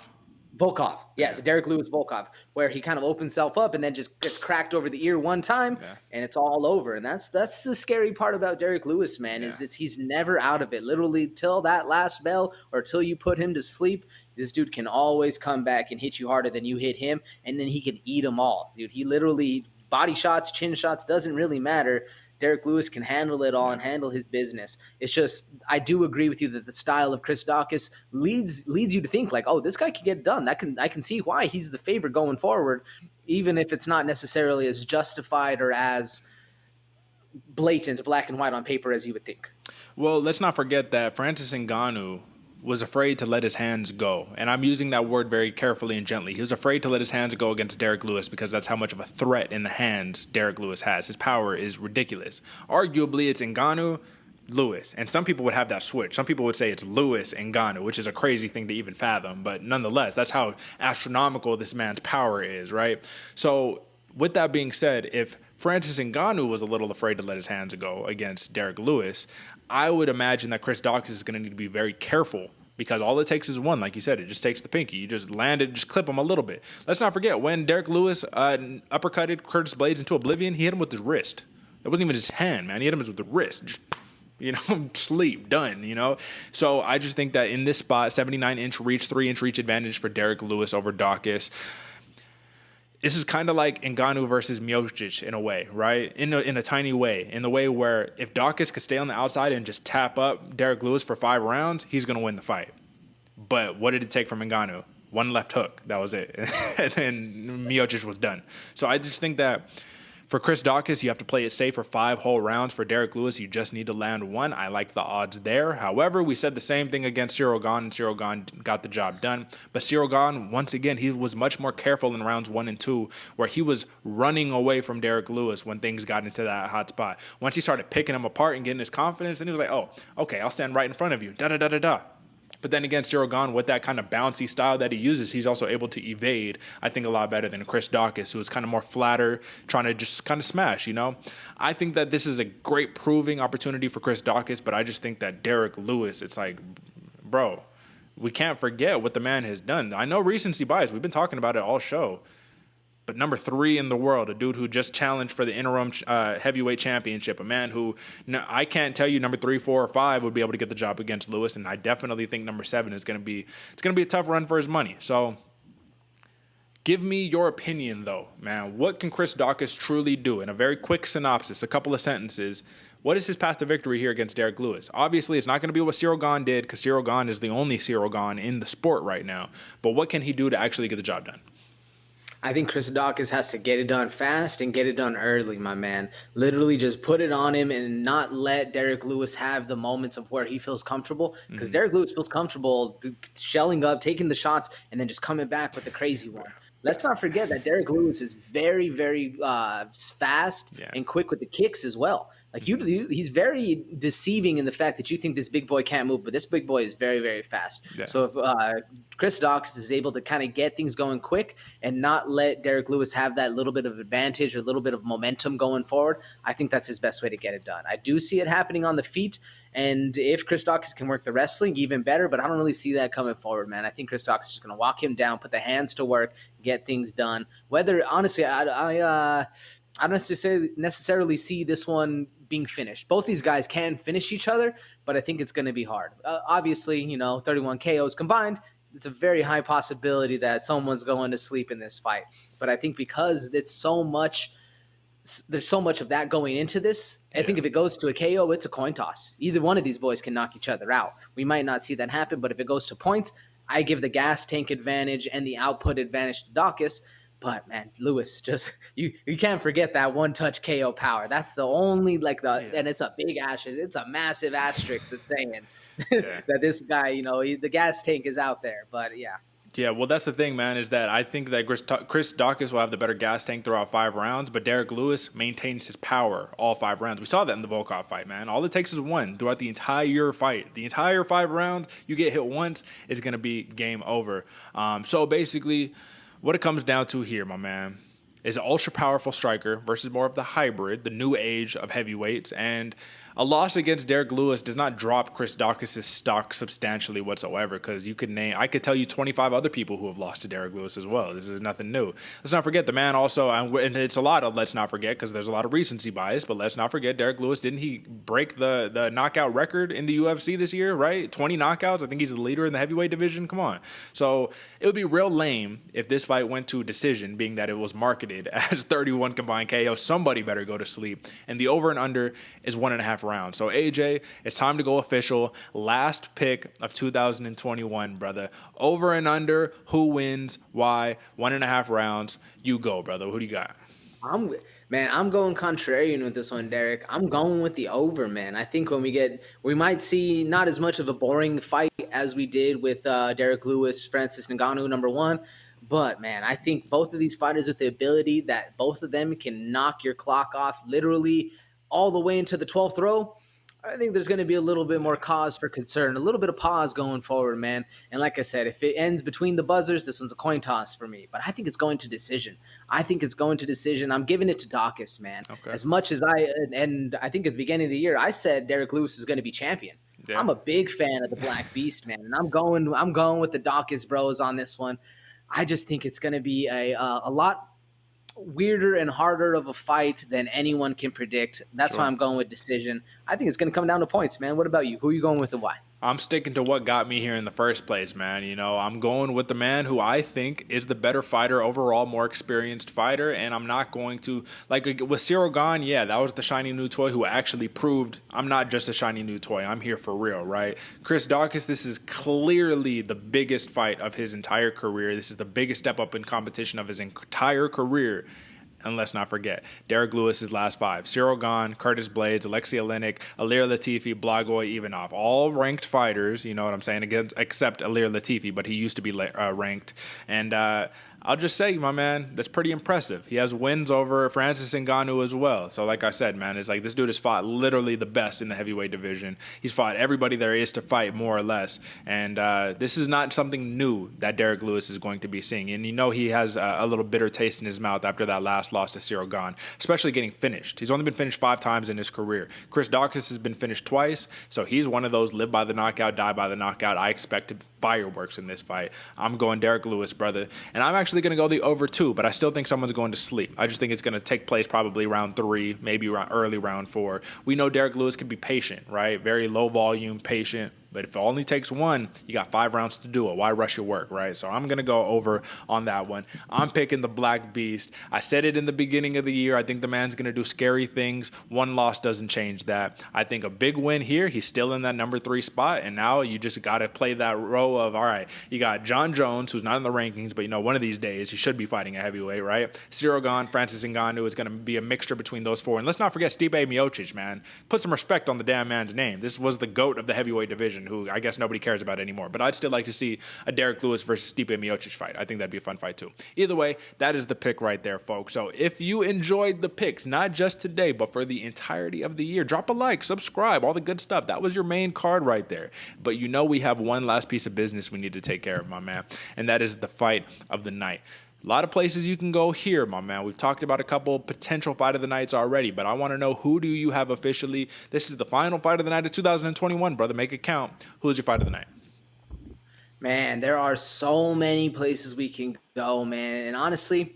Volkov, yes, Derrick Lewis Volkov, where he kind of opens himself up and then just gets cracked over the ear one time, and it's all over. And that's the scary part about Derrick Lewis, man, is that he's never out of it. Literally, till that last bell or till you put him to sleep, this dude can always come back and hit you harder than you hit him, and then he can eat them all, dude. He literally, body shots, chin shots, doesn't really matter. Derrick Lewis can handle it all and handle his business. It's just, I do agree with you that the style of Chris Daukaus leads you to think like, oh, this guy can get done. I can see why he's the favorite going forward, even if it's not necessarily as justified or as blatant, black and white on paper as you would think. Well, let's not forget that Francis Ngannou was afraid to let his hands go. And I'm using that word very carefully and gently. He was afraid to let his hands go against Derrick Lewis because that's how much of a threat in the hands Derrick Lewis has. His power is ridiculous. Arguably, it's Ngannou, Lewis. And some people would have that switch. Some people would say it's Lewis and Ngannou, which is a crazy thing to even fathom. But nonetheless, that's how astronomical this man's power is, right? So with that being said, if Francis Ngannou was a little afraid to let his hands go against Derrick Lewis, I would imagine that Chris Daukaus is going to need to be very careful, because all it takes is one. Like you said, it just takes the pinky. You just land it, just clip him a little bit. Let's not forget, when Derrick Lewis uppercutted Curtis Blades into oblivion, he hit him with his wrist. It wasn't even his hand, man. He hit him with the wrist. Just, sleep, done, So I just think that in this spot, 79-inch reach, 3-inch reach advantage for Derrick Lewis over Daukaus. This is kind of like Ngannou versus Meerschaert in a way, right? In a tiny way, in the way where if Daukaus could stay on the outside and just tap up Derrick Lewis for 5 rounds, he's going to win the fight. But what did it take from Ngannou? One left hook. That was it. And then Meerschaert was done. So I just think that for Chris Daukaus, you have to play it safe for 5 whole rounds. For Derrick Lewis, you just need to land 1. I like the odds there. However, we said the same thing against Cyril Gane, and Cyril Gane got the job done. But Cyril Gane, once again, he was much more careful in rounds 1 and 2, where he was running away from Derrick Lewis when things got into that hot spot. Once he started picking him apart and getting his confidence, then he was like, oh, okay, I'll stand right in front of you, da-da-da-da-da. But then again, Cyril Gane, with that kind of bouncy style that he uses, he's also able to evade, I think, a lot better than Chris Daukaus, who is kind of more flatter, trying to just kind of smash, I think that this is a great proving opportunity for Chris Daukaus, but I just think that Derrick Lewis, it's like, bro, we can't forget what the man has done. I know recency bias. We've been talking about it all show. But number 3 in the world, a dude who just challenged for the interim heavyweight championship, a man who I can't tell you number 3, 4, or 5 would be able to get the job against Lewis, and I definitely think number 7 is going to be a tough run for his money. So give me your opinion, though, man. What can Chris Daukaus truly do? In a very quick synopsis, a couple of sentences, what is his path to victory here against Derrick Lewis? Obviously, it's not going to be what Cyril Gane did, because Cyril Gane is the only Cyril Gane in the sport right now. But what can he do to actually get the job done? I think Chris Daukaus has to get it done fast and get it done early, my man. Literally just put it on him and not let Derrick Lewis have the moments of where he feels comfortable, because Derrick Lewis feels comfortable shelling up, taking the shots, and then just coming back with the crazy one. Let's not forget that Derrick Lewis is very, very fast and quick with the kicks as well. Like he's very deceiving in the fact that you think this big boy can't move, but this big boy is very, very fast. Yeah. So if Chris Daukaus is able to kind of get things going quick and not let Derrick Lewis have that little bit of advantage or a little bit of momentum going forward, I think that's his best way to get it done. I do see it happening on the feet. And if Chris Daukaus can work the wrestling, even better. But I don't really see that coming forward, man. I think Chris Daukaus is just going to walk him down, put the hands to work, get things done. Whether, honestly, I don't necessarily see this one being finished. Both these guys can finish each other, but I think it's going to be hard. Obviously, 31 KOs combined, it's a very high possibility that someone's going to sleep in this fight. But I think because there's so much of that going into this. I think if it goes to a KO, it's a coin toss. Either one of these boys can knock each other out. We might not see that happen, but if it goes to points, I give the gas tank advantage and the output advantage to Daukaus. But man, Lewis, just you can't forget that one-touch KO power. That's the only and it's a big asterisk. It's a massive asterisk that's saying that this guy, the gas tank is out there. But yeah. Yeah, well, that's the thing, man, is that I think that Chris Daukaus will have the better gas tank throughout 5 rounds, but Derrick Lewis maintains his power all 5 rounds. We saw that in the Volkov fight, man. All it takes is one throughout the entire fight. The entire 5 rounds, you get hit once, it's going to be game over. So basically, what it comes down to here, my man, is an ultra-powerful striker versus more of the hybrid, the new age of heavyweights, and a loss against Derrick Lewis does not drop Chris Daukaus' stock substantially whatsoever, because I could tell you 25 other people who have lost to Derrick Lewis as well. This is nothing new. Let's not forget the man also, and it's a lot of let's not forget because there's a lot of recency bias, but let's not forget Derrick Lewis, didn't he break the knockout record in the UFC this year, right? 20 knockouts. I think he's the leader in the heavyweight division. Come on. So it would be real lame if this fight went to a decision, being that it was marketed as 31 combined KO. Somebody better go to sleep. And the over and under is 1.5 rounds. So AJ, it's time to go official. Last pick of 2021, brother. Over and under, who wins, why, 1.5 rounds. You go, brother. Who do you got? I'm going contrarian with this one, Derek. I'm going with the over, man. I think we might see not as much of a boring fight as we did with Derrick Lewis, Francis Ngannou, number 1. But, man, I think both of these fighters with the ability that both of them can knock your clock off literally all the way into the 12th row, I think there's going to be a little bit more cause for concern, a little bit of pause going forward, man. And like I said, if it ends between the buzzers, this one's a coin toss for me. But I think it's going to decision. I'm giving it to Daukaus, man. Okay. As much as I think at the beginning of the year, I said Derrick Lewis is going to be champion. Yeah. I'm a big fan of the Black Beast, man. And I'm going with the Daukaus bros on this one. I just think it's going to be a lot weirder and harder of a fight than anyone can predict. That's why I'm going with decision. I think it's going to come down to points, man. What about you? Who are you going with and why? I'm sticking to what got me here in the first place, man. You know, I'm going with the man who I think is the better fighter overall, more experienced fighter, and I'm not going to, like with Ciryl Gane, yeah, that was the shiny new toy who actually proved I'm not just a shiny new toy. I'm here for real, right? Chris Daukaus, this is clearly the biggest fight of his entire career. This is the biggest step up in competition of his entire career. And let's not forget, Derrick Lewis's last 5. Ciryl Gane, Curtis Blades, Alexei Oleinik, Ilir Latifi, Blagoy Ivanov. All ranked fighters, you know what I'm saying, except Ilir Latifi, but he used to be ranked. And I'll just say, my man, that's pretty impressive. He has wins over Francis Ngannou as well. So like I said, man, it's like this dude has fought literally the best in the heavyweight division. He's fought everybody there is to fight, more or less. And this is not something new that Derrick Lewis is going to be seeing. And you know he has a little bitter taste in his mouth after that last loss to Ciryl Gane, especially getting finished. He's only been finished 5 times in his career. Chris Daukaus has been finished twice, so he's one of those live by the knockout, die by the knockout. I expected fireworks in this fight. I'm going Derrick Lewis, brother. And I'm actually going to go the over 2, but I still think someone's going to sleep. I just think it's going to take place probably round 3, maybe early round 4. We know Derrick Lewis can be patient, right? Very low volume, patient. But if it only takes 1, you got 5 rounds to do it. Why rush your work, right? So I'm going to go over on that one. I'm picking the Black Beast. I said it in the beginning of the year. I think the man's going to do scary things. 1 loss doesn't change that. I think a big win here. He's still in that number 3 spot. And now you just got to play that role of, all right, you got John Jones, who's not in the rankings, but, you know, one of these days he should be fighting a heavyweight, right? Ciryl Gane, Francis Ngannou is going to be a mixture between those 4. And let's not forget Stipe Miocic, man. Put some respect on the damn man's name. This was the GOAT of the heavyweight division, who I guess nobody cares about anymore. But I'd still like to see a Derrick Lewis versus Stipe Miocic fight. I think that'd be a fun fight too. Either way, that is the pick right there, folks. So if you enjoyed the picks, not just today, but for the entirety of the year, drop a like, subscribe, all the good stuff. That was your main card right there. But you know we have one last piece of business we need to take care of, my man, and that is the fight of the night. A lot of places you can go here, my man. We've talked about a couple potential fight of the nights already, but I want to know, who do you have officially? This is the final fight of the night of 2021, brother. Make it count. Who is your fight of the night? Man, there are so many places we can go, man. And honestly,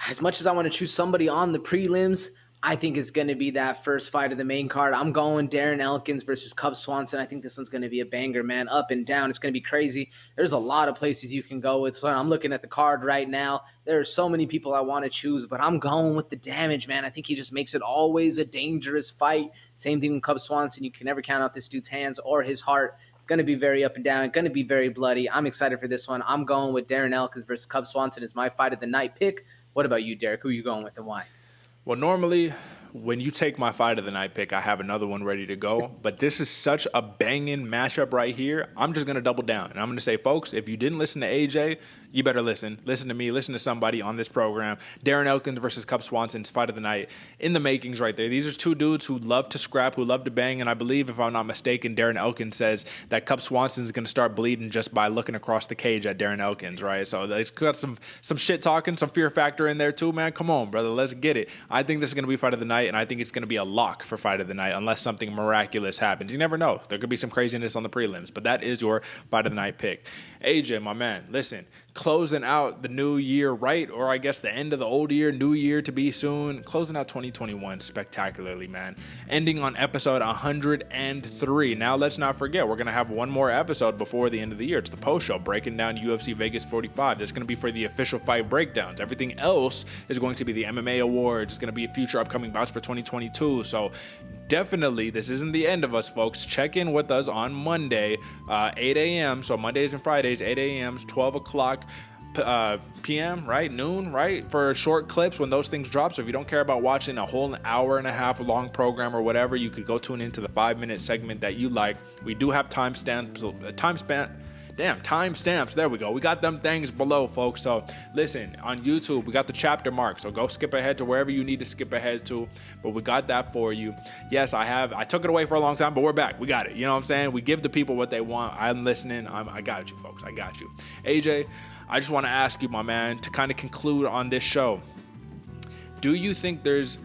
as much as I want to choose somebody on the prelims, I think it's going to be that first fight of the main card. I'm going Darren Elkins versus Cub Swanson. I think this one's going to be a banger, man. Up and down. It's going to be crazy. There's a lot of places you can go with. So I'm looking at the card right now. There are so many people I want to choose, but I'm going with the damage, man. I think he just makes it always a dangerous fight. Same thing with Cub Swanson. You can never count out this dude's hands or his heart. Going to be very up and down. Going to be very bloody. I'm excited for this one. I'm going with Darren Elkins versus Cub Swanson as my fight of the night pick. What about you, Derek? Who are you going with and why? Well, normally when you take my fight of the night pick, I have another one ready to go. But this is such a banging matchup right here. I'm just going to double down. And I'm going to say, folks, if you didn't listen to AJ, you better listen. Listen to me. Listen to somebody on this program. Darren Elkins versus Cub Swanson's fight of the night in the makings right there. These are two dudes who love to scrap, who love to bang. And I believe, if I'm not mistaken, Darren Elkins says that Cub Swanson is going to start bleeding just by looking across the cage at Darren Elkins, right? So it's got some shit talking, some fear factor in there too, man. Come on, brother. Let's get it. I think this is going to be fight of the night, and I think it's going to be a lock for fight of the night unless something miraculous happens. You never know. There could be some craziness on the prelims, but that is your fight of the night pick. AJ, my man, listen, closing out the new year, right? Or I guess the end of the old year, new year to be soon. Closing out 2021 spectacularly, man. Ending on episode 103. Now, let's not forget, we're going to have one more episode before the end of the year. It's the post show breaking down UFC Vegas 45. That's going to be for the official fight breakdowns. Everything else is going to be the MMA awards. It's going to be future upcoming bouts for 2022. So definitely, this isn't the end of us, folks. Check in with us on Monday, 8 a.m. So Mondays and Fridays, 8 a.m., 12 o'clock p.m., right? Noon, right? For short clips when those things drop. So if you don't care about watching a whole hour and a half long program or whatever, you could go tune into the 5-minute segment that you like. We do have timestamps. There we go. We got them things below, folks. So listen, on YouTube, we got the chapter mark. So go skip ahead to wherever you need to skip ahead to. But we got that for you. Yes, I took it away for a long time, but we're back. We got it. You know what I'm saying? We give the people what they want. I'm listening. I got you, folks. I got you. AJ, I just want to ask you, my man, to kind of conclude on this show. Do you think there's,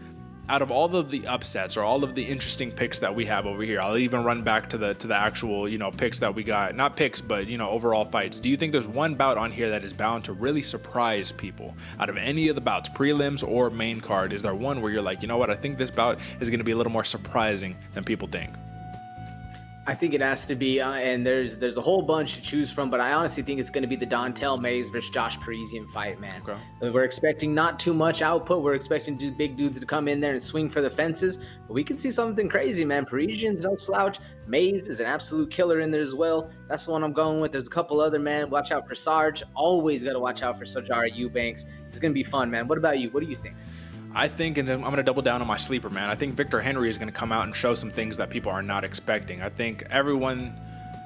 out of all of the upsets or all of the interesting picks that we have over here, I'll even run back to the actual, picks that we got, not picks, but, overall fights. Do you think there's one bout on here that is bound to really surprise people out of any of the bouts, prelims or main card? Is there one where you're like, you know what, I think this bout is going to be a little more surprising than people think? I think it has to be, and there's a whole bunch to choose from, but I honestly think it's going to be the Dontel Mays versus Josh Parisian fight, man. Okay. We're expecting not too much output. We're expecting big dudes to come in there and swing for the fences, but we can see something crazy, man. Parisian's no slouch. Mays is an absolute killer in there as well. That's the one I'm going with. There's a couple other, man. Watch out for Sarge. Always got to watch out for Sojara Eubanks. It's going to be fun, man. What about you? What do you think? I think, and I'm going to double down on my sleeper, man. I think Victor Henry is going to come out and show some things that people are not expecting. I think everyone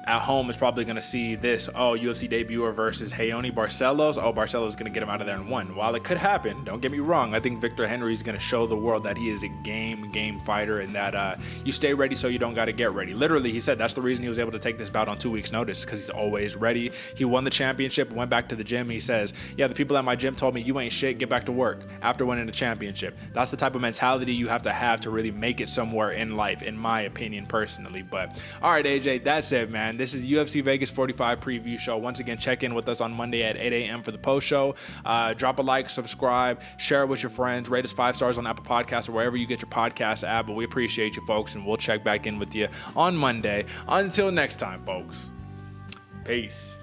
at home is probably going to see this, UFC debuter versus Raoni Barcelos. Barcelos is going to get him out of there in one. While it could happen, don't get me wrong, I think Victor Henry is going to show the world that he is a game fighter and that you stay ready so you don't got to get ready. Literally, he said that's the reason he was able to take this bout on 2 weeks' notice, because he's always ready. He won the championship, went back to the gym. He says, yeah, the people at my gym told me, you ain't shit, get back to work after winning the championship. That's the type of mentality you have to really make it somewhere in life, in my opinion, personally. But all right, AJ, that's it, man. This is UFC Vegas 45 preview show. Once again, check in with us on Monday at 8 a.m. for the post show. Drop a like, subscribe, share it with your friends, rate us 5 stars on Apple Podcasts or wherever you get your podcast app. But we appreciate you, folks, and we'll check back in with you on Monday. Until next time, folks. Peace.